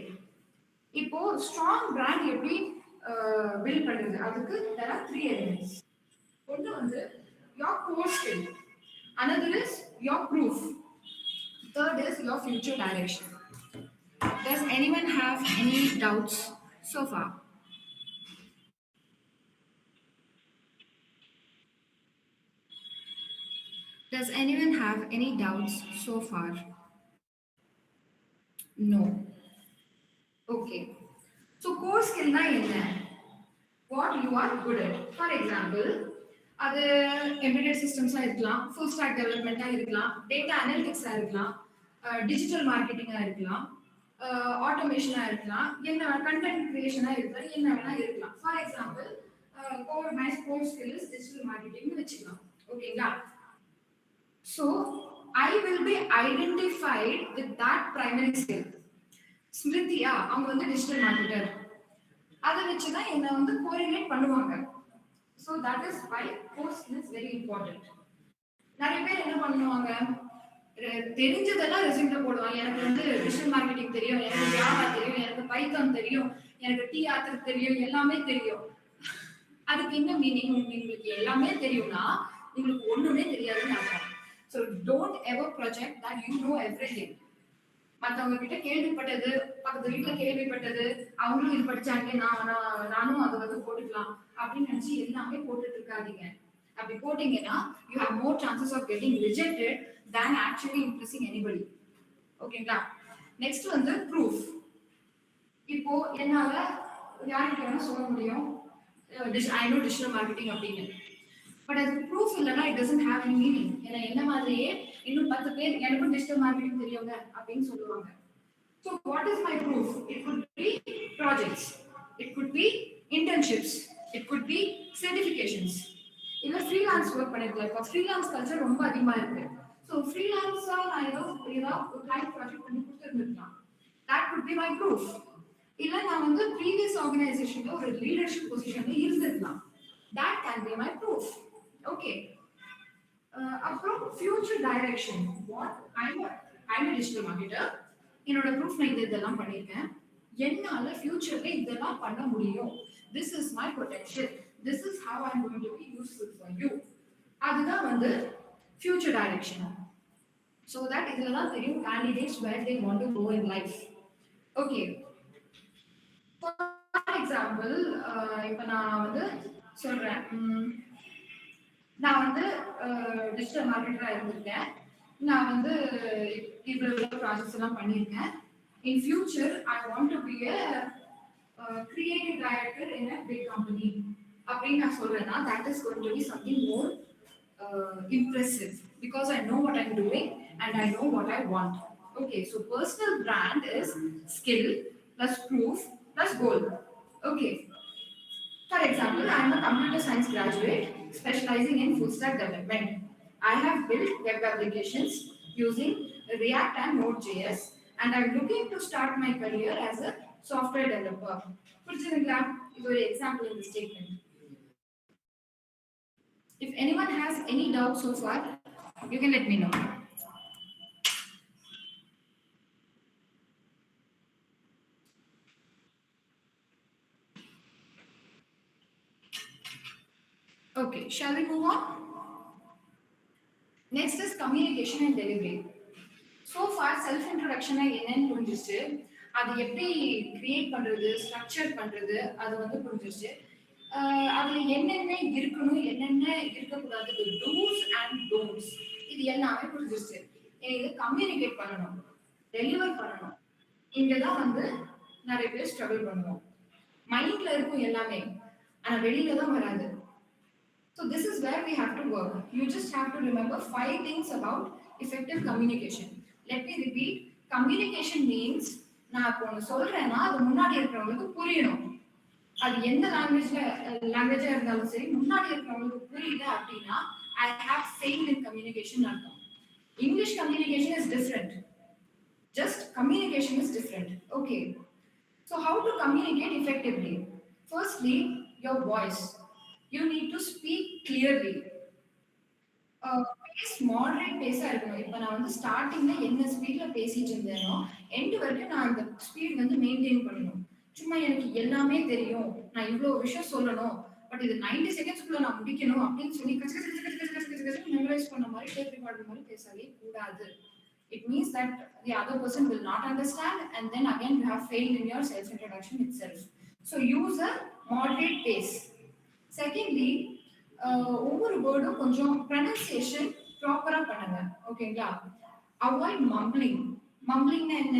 இப்போ strong brand எப்படி build பண்றது? அதுக்கு there are 3 elements. ஒன்று வந்து your core skill, another is your proof, third is your future direction. Does anyone have any doubts so far? Does anyone have any doubts so far? No. Okay. So core skill na enna? What you are good at. For example, அது embedded சிஸ்டம்ஸா இருக்கலாம், full stock டெவலப்மெண்ட்டா இருக்கலாம், data அனலிட்டிக்ஸா இருக்கலாம், digital மார்க்கெட்டிங்கா இருக்கலாம், ஆட்டோமேஷனா இருக்கலாம், என்ன content கிரியேஷனா இருக்கலாம், என்ன வேணா இருக்கலாம். For example my core skill is digital மார்க்கெட்டிங்னு வச்சுக்கலாம். ஓகேங்களா? So I will be identified with that primary skill. ஸ்மிருதியா அவங்க வந்து டிஜிட்டல் மார்க்கெட்டர், அதை வச்சு தான் என்னை வந்து கோரிலேட் பண்ணுவாங்க. So that is why core skill is very important. நிறைய பேர் என்ன பண்ணுவாங்க, தெரிஞ்சதெல்லாம் ரெஸ்யூம்ல போடுவாங்க. எனக்கு வந்து டிஜிட்டல் மார்க்கெட்டிங் தெரியும், எனக்கு ஜாவா தெரியும், எனக்கு பைத்தான் தெரியும், எனக்கு டி ஆத்தர் தெரியும், எல்லாமே தெரியும். அதுக்கு என்ன மீனிங்? உங்களுக்கு எல்லாமே தெரியும்னா உங்களுக்கு ஒண்ணுமே தெரியாதுன்னு அர்த்தம். So don't ever project that you know everything. மற்றவங்க கிட்ட கேள்விப்பட்டது, பக்கத்து வீட்டுல கேள்விப்பட்டது, அவங்களும் இது படிச்சாங்க, நானும் அதை வந்து போட்டுக்கலாம் அப்படின்னு நினைச்சு எல்லாமே போட்டுட்டு இருக்காதீங்க. அப்படி போட்டீங்கன்னா you have more chances of getting rejected than actually impressing anybody. ஓகேங்களா? நெக்ஸ்ட் வந்து ப்ரூஃப். இப்போ என்னால யாருக்கு வேணா சொல்ல முடியும் ஐ நோ டிஜிட்டல் மார்க்கெட்டிங் அப்படின்னு, பட் அது ப்ரூஃப் இல்லைன்னா it doesn't have any meaning. ஏன்னா என்ன மாதிரியே இன்னும் 10 பேர் எனக்கும் டிஜிட்டல் மார்க்கெட்டிங் தெரியுங்க அப்படின்னு சொல்லுவாங்க. So what is my proof? It could be projects, it could be internships, it could be certifications, இல்ல ஃப்ரீலான்ஸ் ஒர்க் பண்ணிருக்கலாம். இப்போ ஃப்ரீலான்ஸ் கல்ச்சர் ரொம்ப அதிகமா இருக்கு. ஸோ ஃப்ரீலான்ஸா நான் ஏதோ ஒரு கிளைண்ட் ப்ராஜெக்ட் பண்ணி கொடுத்துருந்துருக்கலாம். That could be my proof. இல்ல நான் வந்து ப்ரீவியஸ் ஆர்கனைசேஷன்ல ஒரு லீடர்ஷிப் பொசிஷன்ல இருந்திருக்கலாம். That can be my proof. Okay. அப்புறம் future direction. What I'm digital marketer, என்னோட ப்ரூஃப் நான் இதெல்லாம் பண்ணியிருக்கேன், என்னால ஃபியூச்சர்ல இதெல்லாம் பண்ண முடியும், this is my potential, this is how I am going to be useful for you. அதுதான் வந்து ஃபியூச்சர் டைரக்ஷன். ஸோ தட் இதுல தான் தெரியும் candidates where they want to go in life. Okay. For example இப்போ நான் வந்து சொல்றேன், நான் வந்து டிஜிட்டல் மார்க்கெட்டரா இருந்திருக்கேன், நான் வந்து இவ்வளவு ப்ராஜெக்ட்ஸ் எல்லாம் பண்ணியிருக்கேன். In future I want to be creative director in a big company அப்படின்னு நான் சொல்றேன்னா that is going to be something more impressive because I know what I'm doing and I know what I want. Okay, so personal brand is skill plus proof plus goal. Okay. For example, I am a computer science graduate specializing in full stack development. I have built web applications using React and Node.js and I'm looking to start my career as a software developer. புரிஞ்சுதுங்களா? இது ஒரு example இந்த statement. If anyone has any doubts so far, you can let me know. Okay, shall we move on? Next is communication and delivery. So far self introduction என்னன்னு புரிஞ்சிருச்சு, அது எப்படி create பண்றது, structure பண்றது அது வந்து புரிஞ்சிருச்சு. அதுல என்னென்ன இருக்கணும் என்னென்ன இருக்கக்கூடாது, டூஸ் அண்ட் டோன்ட்ஸ், இது எல்லாமே புரிஞ்சிருச்சு. இது கம்யூனிகேட் பண்ணணும், டெலிவர் பண்ணணும், இங்கதான் வந்து நிறைய பேர் ஸ்ட்ரகிள் பண்ணுவோம். மைண்ட்ல இருக்கும் எல்லாமே, ஆனா வெளியில தான் வராது. So this is where we have to work. You just have to remember 5 things about effective communication. Let me repeat. Communication means நான் இப்போ ஒன்று சொல்றேன்னா அது முன்னாடி இருக்கிறவங்களுக்கு புரியணும். அது எந்த லாங்குவேஜா இருந்தாலும் சரி, முன்னாடி இருக்கிறவங்களுக்கு புரியல அப்படின்னா I have failed in communication அர்த்தம். English communication is different. Just communication is different. Okay. So how to communicate effectively? Firstly, your voice. You need to speak clearly. Pace moderate பேஸா இருக்கணும். இப்போ நான் வந்து ஸ்டார்டிங்ல என்ன ஸ்பீட்ல பேசிட்டு இருந்தேனோ எண்ட் வரைக்கும் நான் அந்த ஸ்பீட் வந்து மெயின்டைன் பண்ணணும். சும்மா எனக்கு எல்லாமே தெரியும், நான் இவ்வளவு விஷயம் சொல்லணும், பட் இது 90 செகண்ட்ஸ்க்குள்ள நான் முடிக்கணும் அப்படின்னு சொல்லி மெமரைஸ் பண்ண மாதிரி டேப் ரெக்கார்ட் மாதிரி பேசவே கூடாது. It means that the other person will not understand and then again you have failed in your self introduction itself. So use a moderate pace. Secondly, ஒவ்வொரு வேர்டும் கொஞ்சம் ப்ரொனன்சியேஷன் ப்ராப்பரா பண்ணுங்க. ஓகேங்களா? Avoid mumbling. மம்பிளிங்னா என்ன?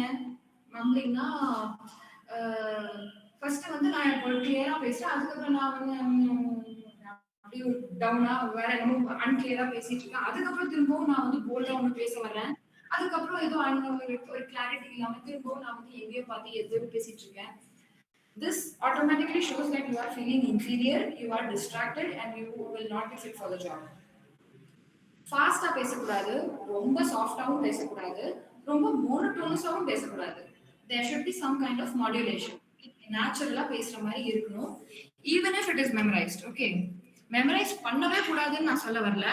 மம்பிளிங்னா first வந்து நான் இப்போ கிளியரா பேசுறேன், அதுக்கப்புறம் நான் வந்து அப்படியே டவுனா வேற என்னமோ அன்கிளியரா பேசிட்டு இருக்கேன். அதுக்கப்புறம் திரும்பவும் நான் வந்து போல்டா ஒண்ணு பேச வர்றேன். அதுக்கப்புறம் ஏதோ ஒரு கிளாரிட்டி இல்லாம திரும்பவும் நான் வந்து எங்கேயோ பார்த்து எதோ பேசிட்டு இருக்கேன். This automatically shows that you are feeling inferior, you are distracted, and you will not be fit for the job. ஃபாஸ்டா பேசக்கூடாது, ரொம்ப சாஃப்டாவும் பேசக்கூடாது, ரொம்ப மோனோட்டோனஸாவும் பேசக்கூடாது. There should be some kind of modulation. நேச்சுரலா பேசுற மாதிரி இருக்கணும். Even if it is memorized, okay? Memorise பண்ணவே கூடாதுன்னு நான் சொல்ல வரல.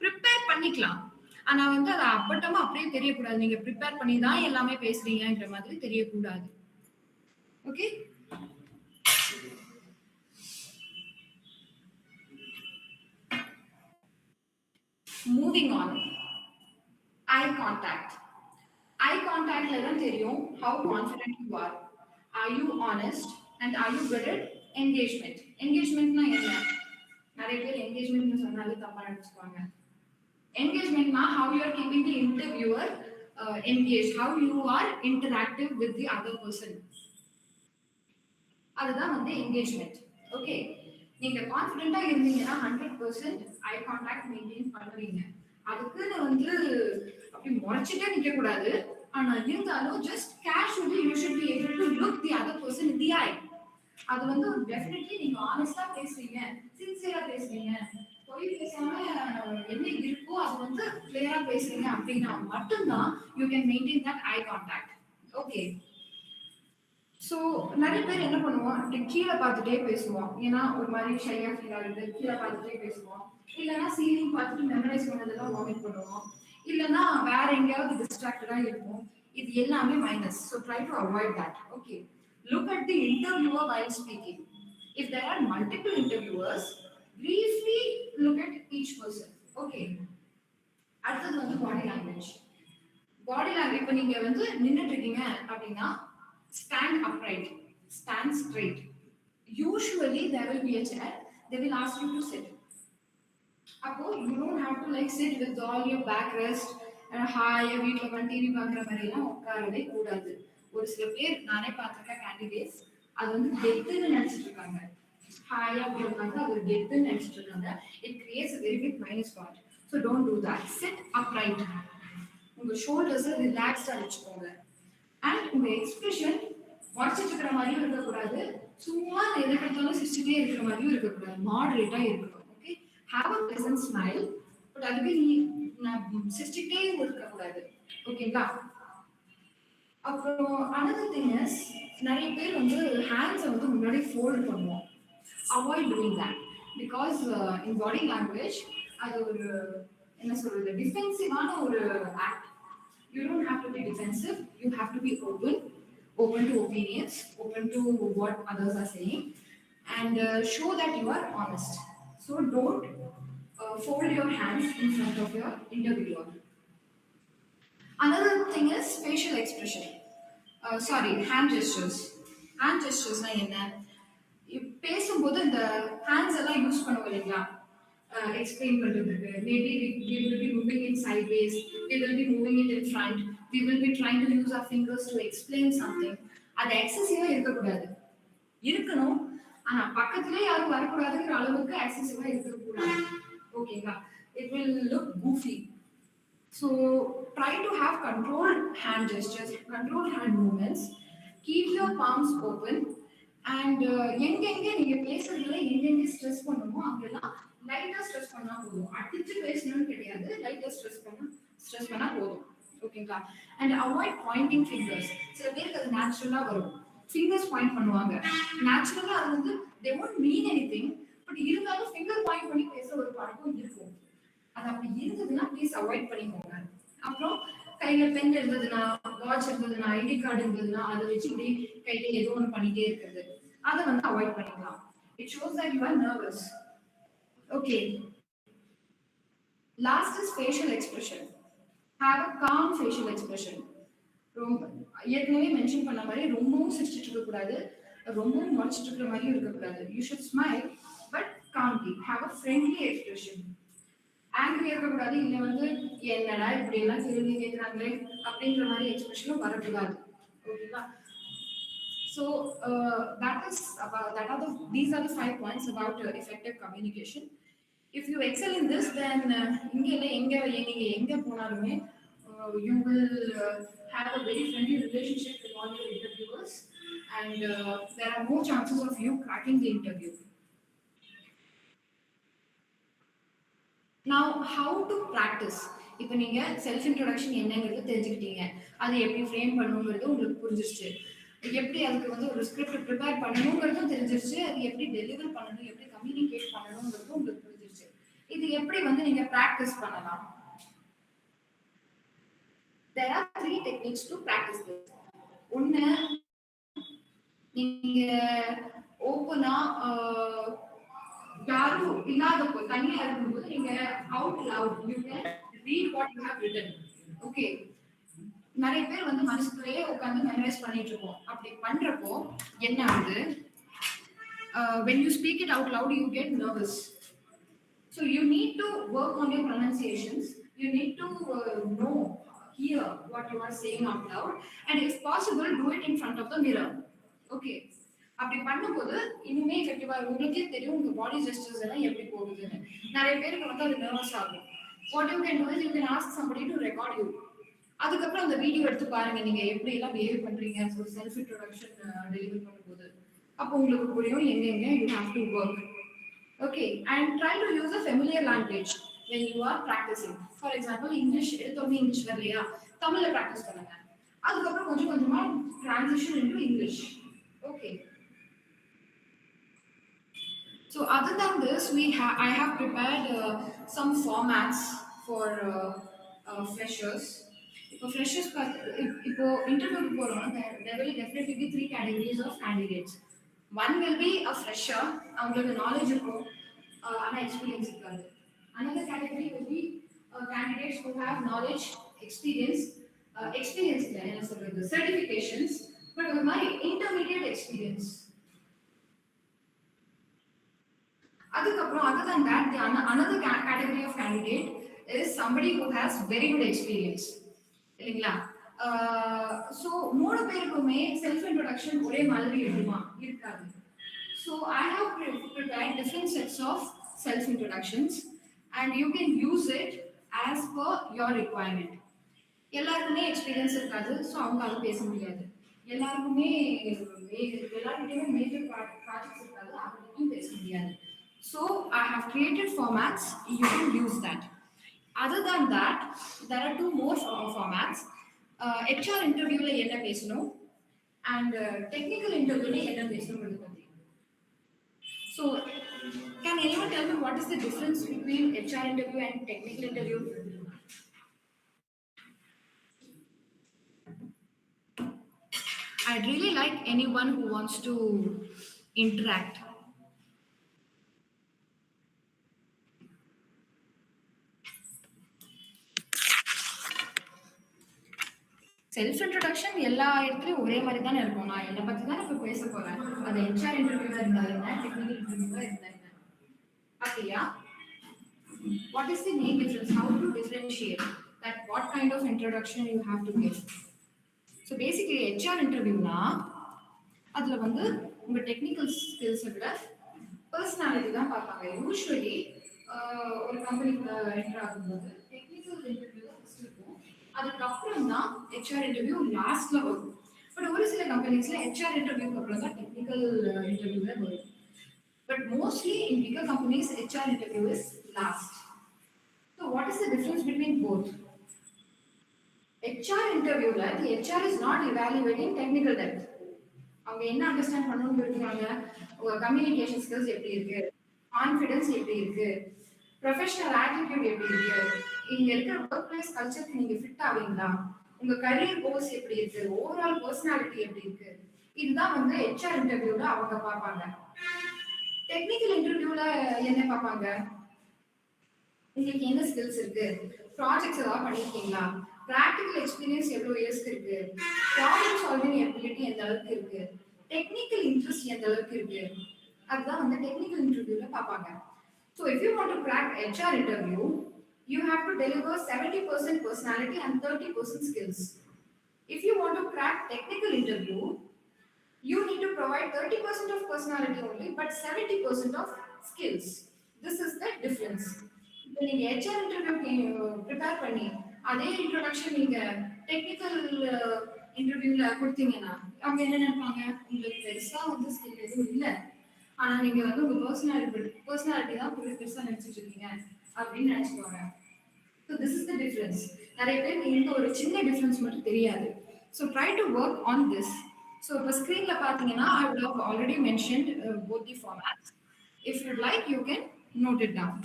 ப்ரிப்பேர் பண்ணிக்கலாம். ஆனா வந்து அது அப்பட்டமா அப்படியே தெரியக்கூடாது. நீங்க ப்ரிப்பேர் பண்ணி தான் எல்லாமே பேசுறீங்கன்ற மாதிரி தெரியக்கூடாது. Okay? Moving on. Eye contact. Eye contact தான் தெரியும் how confident you are. Are you honest and are you good at engagement? Engagementனா என்ன? நிறைய பேர் என்கேஜ்மெண்ட் சொன்னாலே தப்பா நினைச்சுக்குவாங்க. Engagementனா how you are keeping the interviewer engaged, how you are interactive with the other person. அதுதான் வந்து engagement. Okay, நீங்க கான்ஃபிடென்ட்டா இருந்தீங்கன்னா 100% eye contact maintain பண்ணுவீங்க. அதுக்குன்னு வந்து அப்படி முறைச்சிட்டே நிக்க கூடாது. ஆனா இருந்தாலும் just casually you should be able to look the other person in the eye. அது வந்து டெஃபினெட்லி நீங்க ஆனஸ்டா பேசுறீங்க, சின்சியரா பேசுறீங்க, பொய் பேசாம என்ன இருக்கோ அது வந்து கிளியரா பேசுறீங்க அப்படின்னா மட்டும்தான் you can maintain that eye contact. Okay, so நிறைய பேர் என்ன பண்ணுவோம், அப்படி கீழே பார்த்துட்டே பேசுவோம். ஏன்னா ஒரு மாதிரி ஷையா ஃபீல் ஆகுது, கீழே பார்த்துட்டே பேசுவோம். இல்லைன்னா சீலிங் பார்த்துட்டு மெமரைஸ் பண்ணதெல்லாம் வாமிட் பண்ணுவோம். இல்லைன்னா வேற எங்கேயாவது டிஸ்ட்ராக்டடா இருக்கும். இது எல்லாமே minus. So try to avoid that. Okay, look at the interviewer while speaking. If there are multiple interviewers, briefly look at each person. Okay. அடுத்தது வந்து பாடி லாங்குவேஜ். பாடி லாங்குவேஜ் இப்போ நீங்க வந்து நின்னுட்டு இருக்கீங்க அப்படின்னா stand upright, stand straight. Usually there will be a chair, they will ask you to sit. அப்போ you don't have to like sit with all your back rest ஹாயா வீட்டில் வந்து TV பார்க்குற மாதிரிலாம் உட்காரவே கூடாது. ஒரு சில பேர் நானே பார்த்துருக்கேன் கேண்டிடேட்ஸ், அது வந்து டெத்துன்னு நினைச்சிட்டு இருக்காங்க. ஹாயா அப்படி உட்காந்து அது ஒரு டெத்துன்னு நினைச்சிட்டு இருக்காங்க. It creates a very big minus point. So don't do that. Sit upright. உங்க ஷோல்டர்ஸை ரிலாக்ஸ்டா வச்சுக்கோங்க. அண்ட் உங்க எக்ஸ்பிரஷன் உடச்சிட்டு இருக்கிற மாதிரியும் இருக்கக்கூடாது, சும்மா எதிர்கத்தாலும் சிரிச்சுட்டே இருக்கிற மாதிரியும் இருக்கக்கூடாது. மாடரேட்டா இருக்கணும். Okay, have a pleasant smile. But அதுக்கு நீ சிரிச்சுட்டே இருக்கக்கூடாது. ஓகேங்களா? அப்புறம் another thing is நிறைய பேர் வந்து ஹேண்ட்ஸை வந்து முன்னாடி ஃபோல்ட் பண்ணுவோம். Avoid doing that because in body language அது ஒரு என்ன சொல்றது டிஃபென்சிவான ஒரு act. You don't have to be defensive. You have to be open to opinions, open to what others are saying, and show that you are honest. So don't fold your hands in front of your interviewer. Another thing is facial expression. Hand gestures. Hand gestures na enna? பேசும்போது இந்த hands எல்லாம் use பண்ணுவோம் இல்லைங்களா, explain பண்றதுக்கு. Maybe we will be moving it sideways, we will be moving it in front, we will be trying to use our fingers to explain something. அது எக்ஸசிவா இருக்கக்கூடாது. இருக்கணும், ஆனா பக்கத்திலே யாரும் வரக்கூடாதுங்கிற அளவுக்கு எக்ஸசிவா இருக்கக்கூடாது. ஓகேங்களா? It will look goofy. So try to have controlled hand gestures, controlled hand movements. Keep your palms open. And எங்கெங்க நீங்க பேசுறதுல எங்கெங்க ஸ்ட்ரெஸ் பண்ணுமோ அங்கெல்லாம் லைட்டா ஸ்ட்ரெஸ் பண்ணா போதும். அடிச்சு பேசணும்னு கிடையாது, லைட்டா ஸ்ட்ரெஸ் பண்ணா போதும். ஓகேங்களா? And avoid pointing fingers. சில பேருக்கு அது நேச்சுரலா வரும், ஃபிங்கர்ஸ் பாயிண்ட் பண்ணுவாங்க. நேச்சுரலா அது வந்து they won't mean anything, but இருந்தாலும் ஃபிங்கர் பாயிண்ட் பண்ணி பேச ஒரு பழக்கம் இருக்கும். அது அப்படி இருந்ததுன்னா ப்ளீஸ் அவாய்ட் பண்ணிக்கோங்க. அப்புறம் கையில பென் இருந்ததுன்னா, வாட்ச் இருந்ததுன்னா, ஐடி கார்டு இருந்ததுன்னா அதை வச்சு இப்படி கையில ஏதோ ஒன்று பண்ணிட்டே இருக்கிறது, அதை வந்து அவாய்ட் பண்ணிக்கலாம். It shows that you are nervous. Okay, last is facial expression. Have a com facial expression. ரொம்ப ஏற்கனவே மென்ஷன் பண்ண மாதிரி ரொம்பவும் சிரிச்சிட்டு இருக்கக்கூடாது, ரொம்பவும் முறைச்சிட்டு இருக்கிற மாதிரியும் இருக்கக்கூடாது. You should smile but calmly. Have a friendly expression. Angry இருக்கக்கூடாது, இல்லை வந்து என்னடா இப்படி எல்லாம் கேள்வி கேட்கிறாங்களே அப்படின்ற மாதிரி எக்ஸ்பிரஷனும் வரக்கூடாது. ஓகேங்களா? So these are the 5 points about effective communication. excel in this, then இங்க இல்ல எங்க நீங்க எங்க போனாலுமே you will have a very friendly relationship with all your interviewers, and there are more chances of you cracking the interview. Now how to practice? இப்போ நீங்க self introduction என்னங்கிறது தெரிஞ்சுக்கிட்டீங்க, அதை எப்படி ஃப்ரேம் பண்ணணுங்கிறது உங்களுக்கு புரிஞ்சிருச்சு, எப்படி அதுக்கு வந்து ஒரு ஸ்கிரிப்ட் ப்ரிப்பேர் பண்ணணுங்கிறதும் தெரிஞ்சிருச்சு, அது எப்படி டெலிவர் பண்ணணும், எப்படி கம்யூனிகேட் பண்ணணுங்கிறதும் உங்களுக்கு புரிஞ்சிருச்சு. இது எப்படி வந்து நீங்க பிராக்டிஸ் பண்ணலாம்? There are 3 techniques to practice this. ஒன்னு, நீங்க ஓப்பனா யாரும் இல்லாதப்போ தனியா இருக்கும்போது நீங்க out loud you can read what you have written. Okay, நிறைய பேர் வந்து மனசுக்குள்ளேயே உட்கார்ந்து மெமரைஸ் பண்ணிட்டு இருக்கோம். அப்படி பண்றப்போ என்ன ஆகுது, when you speak it out loud you get nervous. So you need to work on your pronunciations. You need to know, hear what you are saying out loud, and if possible do it in front of the mirror. Okay, அப்படி பண்ணும்போது இன்னுமே எஃபெக்டிவா உங்களுக்கே தெரியும் உங்க பாடி gestures எல்லாம் எப்படி போகுதுன்னு. நிறைய பேருக்கு வந்து அது நர்வஸ் ஆகும். What you can to is you can ask somebody to record you. அதுக்கப்புறம் அந்த வீடியோ எடுத்து பாருங்க நீங்க எப்படி எல்லாம் பிஹேவ் பண்றீங்க ஒரு செல்ஃப் இன்ட்ரோடக்ஷன் டெலிவர் பண்ணும்போது. அப்போ உங்களுக்கு புரியும் எங்க you have to work. Okay, and try to use a familiar language when you are practicing. For example, English எடுத்தோமே இங்கிலீஷ் வரலையா, தமிழ்ல பிராக்டிஸ் பண்ணுங்க. அதுக்கப்புறம் கொஞ்சம் கொஞ்சமா transition into English. Okay. So other than this, I have prepared some formats for freshers. இப்போ freshers இப்போ இன்டர்வியூக்கு போறோம்னா there will definitely be 3 categories of candidates. One will be a fresher, அவங்களுக்கு knowledge இருக்கும் ஆனா எக்ஸ்பீரியன்ஸ் இருக்காது. Another category will be candidates who have knowledge, experience இல்ல என்ன சொல்றது, certifications, but ஒரு மாதிரி intermediate experience. அதுக்கப்புறம் other than that, another category of candidate is somebody who has very good experience. இல்லைங்களா? So மூணு பேருக்குமே செல்ஃப் இன்ட்ரோடக்ஷன் ஒரே மாதிரி இருக்குமா? இருக்காது. So I have prepared different sets of self introductions and you can use it as per your requirement. எல்லாருக்குமே experience இருக்காது, so அவங்களால பேச முடியாது. எல்லாருக்குமே மேஜர் ப்ராஜெக்ட்ஸ் இருக்காது, அவங்களுக்கும் பேச முடியாது. So I have created formats, you can use that. Other than that, there are 2 more formats. HR interviewல என்ன பேசணும் and technical interviewல என்ன பேசணும்ன்றது பத்தி. So can anyone tell me what is the difference between HR interview and technical interview? I'd really like anyone who wants to interact. Self introduction எல்லா இடத்துலயும் ஒரே மாதிரி தானே இருக்கும். நான் என்னை பத்தி தான் இப்ப பேச போறேன். அது HR இன்டர்வியூவா இருந்தா என்ன, டெக்னிக்கல் இன்டர்வியூவா இருந்தா என்ன, அப்படியா? What is the main difference? How to differentiate that? What kind of introduction you have to give? So basically HR இன்டர்வியூனா அதுல வந்து உங்க டெக்னிக்கல் ஸ்கில்ஸை விட பர்சனாலிட்டி தான் பார்ப்பாங்க. யூஸ்வலி ஒரு கம்பெனிக்கு என்டர் ஆகும்போது டெக்னிக்கல் இன்டர்வியூ ஃபர்ஸ்ட் இருக்கும், அதுக்கப்புறம் தான் HR இன்டர்வியூ லாஸ்ட்ல வரும். பட் ஒரு சில கம்பெனிஸ்ல HR இன்டர்வியூக்கு அப்புறம் தான் டெக்னிக்கல் இன்டர்வியூவே வரும். But mostly in bigger companies, HR interview is last. So what is the difference between both? HR interview, the HR is not evaluating technical depth. அவங்க என்ன அண்டர்ஸ்டாண்ட் பண்ணணும்னு இருக்காங்க, உங்க கம்யூனிகேஷன் ஸ்கில்ஸ் எப்படி இருக்கு, கான்ஃபிடன்ஸ் எப்படி இருக்கு, ப்ரொஃபஷனல் ஆட்டிடியூட் எப்படி இருக்கு, இங்க இருக்கிற ஒர்க் பிளேஸ் கல்ச்சருக்கு நீங்க ஃபிட் ஆவீங்களா, உங்க கரியர் கோல்ஸ் எப்படி இருக்கு, ஓவரால் பர்சனாலிட்டி எப்படி இருக்கு, இதுதான் வந்து HR இன்டர்வியூல அவங்க பார்ப்பாங்க. டெக்னிக்கல் இன்டர்வியூல என்ன பார்ப்பாங்க, உங்களுக்கு என்ன ஸ்கில்ஸ் இருக்கு, ப்ராஜெக்ட்ஸ் ஏதாவது பண்ணிருக்கீங்களா, பிராக்டிகல் எக்ஸ்பீரியன்ஸ் எவ்வளவு இயர்ஸ்க்கு இருக்கு, ப்ராப்ளம் சால்விங் எபிலிட்டி எந்த அளவுக்கு இருக்கு, டெக்னிக்கல் இன்ட்ரெஸ்ட் எந்த அளவுக்கு இருக்கு, அதுதான் வந்து டெக்னிக்கல் இன்டர்வியூல பார்ப்பாங்க. So if you want to crack HR interview, you have to deliver 70% personality and 30% skills. If you want to crack technical interview, you need to provide 30% of personality only, but 70% of skills. This is the difference. நீங்க HR interview prepare பண்ணி அதே introduction நீங்க technical இன்டர்வியூல கொடுத்தீங்கன்னா அவங்க என்ன நினைப்பாங்க, உங்களுக்கு பெருசா வந்து ஸ்கில் எதுவும் இல்லை, ஆனா நீங்க வந்து உங்க பர்சனாலிட்டி தான் பெருசா நினைச்சிட்டு இருக்கீங்க அப்படின்னு நினைச்சுக்குவாங்க. So this is the difference. நிறைய பேருக்கு இந்த ஒரு சின்ன டிஃபரன்ஸ் மட்டும் தெரியாது. So try to work on this. So இப்போ ஸ்க்ரீன்ல பார்த்தீங்கன்னா I would have already mentioned both the formats. If you like you can note it down.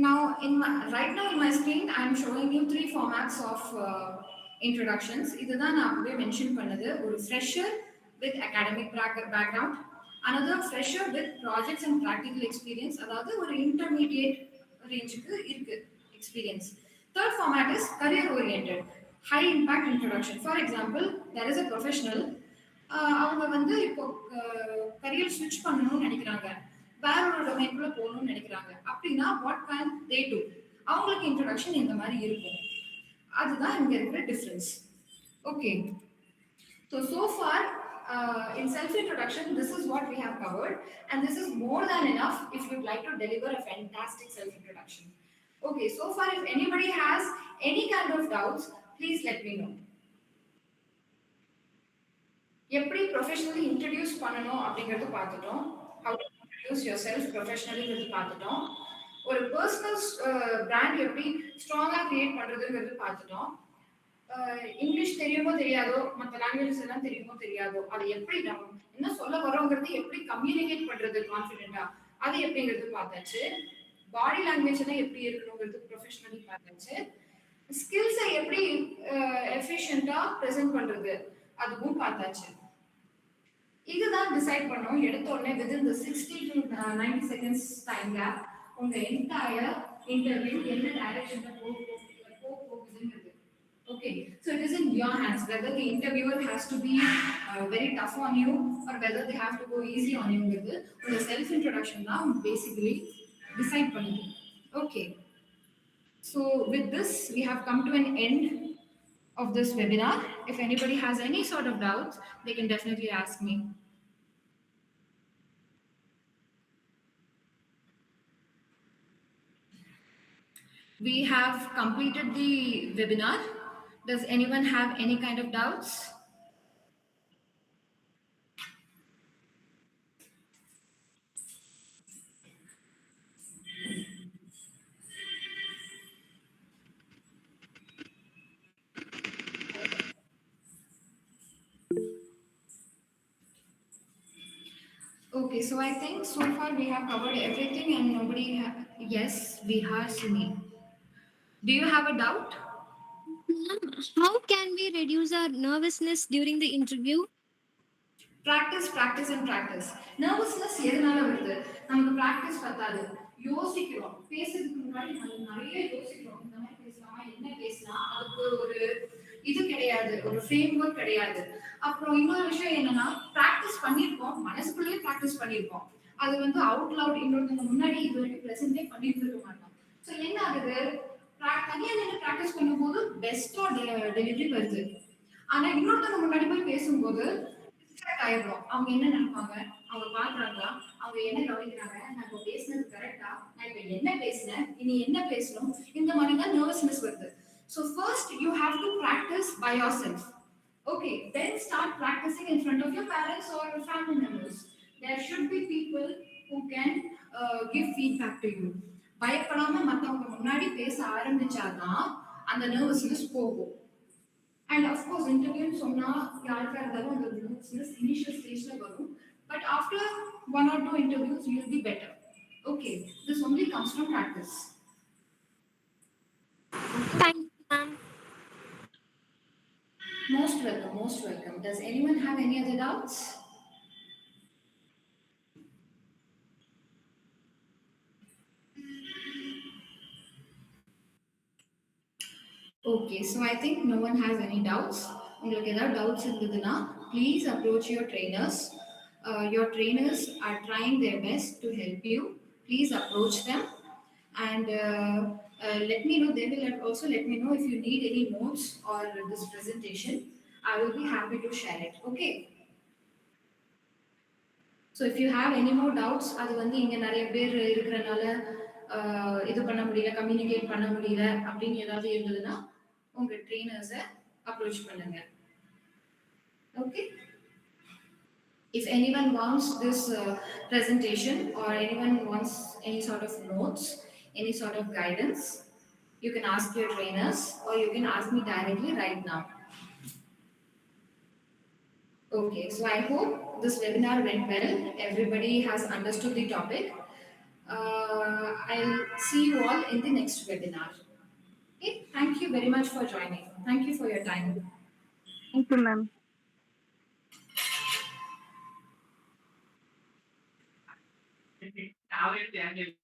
Now, right now in my screen, I am showing you three formats of introductions. இதுதான் நான் அப்படியே mention பண்ணது. ஒரு fresher with academic background, another fresher with projects and practical experience, அதாவது ஒரு intermediate ரேஞ்சுக்கு இருக்கு experience. Third format is career oriented, high impact introduction. For example, there is a professional, அவங்க வந்து இப்போ career switch பண்ணணும்னு நினைக்கிறாங்க, வேற ஒரு டொமைனுக்குள்ள போகணும்னு நினைக்கிறாங்க அப்படின்னா what can they do, அவங்களுக்கு இன்ட்ரோடக்ஷன் இந்த மாதிரி இருக்கும். அதுதான் இங்க இருக்கிற difference. Okay, so far in self introduction this is what we have covered, and this is more than enough if you'd like to deliver a fantastic self introduction. Okay, so far if anybody has any kind of doubts, please let me know. எப்படி professionally introduce பண்ணணும் அப்படிங்கறது பார்த்துட்டோம். how to introduce yourself professionally பார்த்துட்டோம். ஒரு personal brand எப்படி ஸ்ட்ராங்கா create பண்றதுங்கிறது பார்த்துட்டோம். இங்கிலீஷ் தெரியுமோ தெரியாதோ, மற்ற லாங்குவேஜஸ் எல்லாம் தெரியுமோ தெரியாதோ, அது எப்படி நம்ம என்ன சொல்ல வரோங்கிறது எப்படி கம்யூனிகேட் பண்றது கான்ஃபிடென்ட்டா, அது எப்படிங்கிறது பார்த்தாச்சு. பாடி லாங்குவேஜ் எல்லாம் எப்படி இருக்கணுங்கிறது ப்ரொஃபஷனலி பார்த்தாச்சு. ஸ்கில்ஸை எப்படி எஃபிஷியண்டா ப்ரெசென்ட் பண்றது அதுவும் பார்த்தாச்சு. இதுதான் டிசைட் பண்ணோம் எடுத்த உடனே within the 60 to 90 seconds time gap உங்க என்டையர் இன்டர்வியூ என்ன டைரக்ஷன்ல போகுதுங்கிறது. Okay, so it is in your hands whether the interviewer has to be very tough on you or whether they have to go easy on you. The self introduction now basically decide பண்ணுது. Okay, so with this we have come to an end of this webinar. If anybody has any sort of doubts, they can definitely ask me. We have completed the webinar. Does anyone have any kind of doubts? Okay, so I think so far we have covered everything and nobody yes, Vihar Simi. Do you have a doubt? How can we reduce our nervousness during the interview? Practice, practice and practice. Nervousness எதனால வருது? நமக்கு practice பத்தாது. யோசிக்கிறோம். பேசுறதுக்கு முன்னாடி நம்ம நிறைய யோசிக்கிறோம். இந்த மாதிரி பேசலாமா, என்ன பேசலாம், அதுக்கு ஒரு இது கிடையாது, ஒரு ஃப்ரேம்வொர்க் கிடையாது. அப்புறம் இன்னொரு விஷயம் என்னன்னா, பிராக்டிஸ் பண்ணிருக்கோம், மனசுக்குள்ளேயே பிராக்டிஸ் பண்ணிருக்கோம். அது வந்து அவுட் லவுட் இன்னொருத்தவங்க முன்னாடி இது வரைக்கும் பிரசன்டே பண்ணிருக்க மாட்டோம். ஸோ என்ன ஆகுது, தனியா நின்று பிராக்டிஸ் பண்ணும்போது பெஸ்டா டெலிவரி வருது. ஆனா இன்னொருத்தவங்க முன்னாடி போய் பேசும்போது ஆயிடுறோம். அவங்க என்ன நினைப்பாங்க, அவங்க பாக்குறாங்களா, அவங்க என்ன கவனிக்கிறாங்க, நான் இப்போ பேசினது கரெக்டா, நான் இப்போ என்ன பேசினேன், இனி என்ன பேசணும், இந்த மாதிரி தான் நர்வஸ்னஸ் வருது. So first you have to practice by yourself. Okay, then start practicing in front of your parents or your family members. There should be people who can give feedback to you. பயப்படாம மத்தவங்க முன்னாடி பேச ஆரம்பிச்சாதான் அந்த nervousness போகும். And of course interview சொன்னா யாருக்கா இருந்தாலும் அந்த நர்வஸ்னஸ் இனிஷியல் ஸ்டேஜ்ல வரும். But after 1 or 2 interviews you will be better. Okay, this only comes from practice. Thank you, ma'am. Most welcome, most welcome. Does anyone have any other doubts? Okay, so I think no one has any doubts. உங்களுக்கு ஏதாவது doubts இருந்ததுன்னா please approach your trainers. Your trainers are trying their best to help you. Please approach them and let me know. They will also let me know if you need any notes or this presentation. I will be happy to share it. Okay. So if you have any more doubts, அது வந்து இங்கே நிறைய பேர் இருக்கிறனால இது பண்ண முடியல, communicate பண்ண முடியல அப்படின்னு ஏதாவது இருந்ததுன்னா உங்கள் ட்ரெயினர்ஸை அப்ரோச் பண்ணுங்க. Okay. If anyone wants this presentation or anyone wants any sort of notes, any sort of guidance, you can ask your trainers or you can ask me directly right now. Okay, so I hope this webinar went well. Everybody has understood the topic. I'll see you all in the next webinar. Okay, thank you very much for joining. Thank you for your time. Thank you, ma'am. Now it's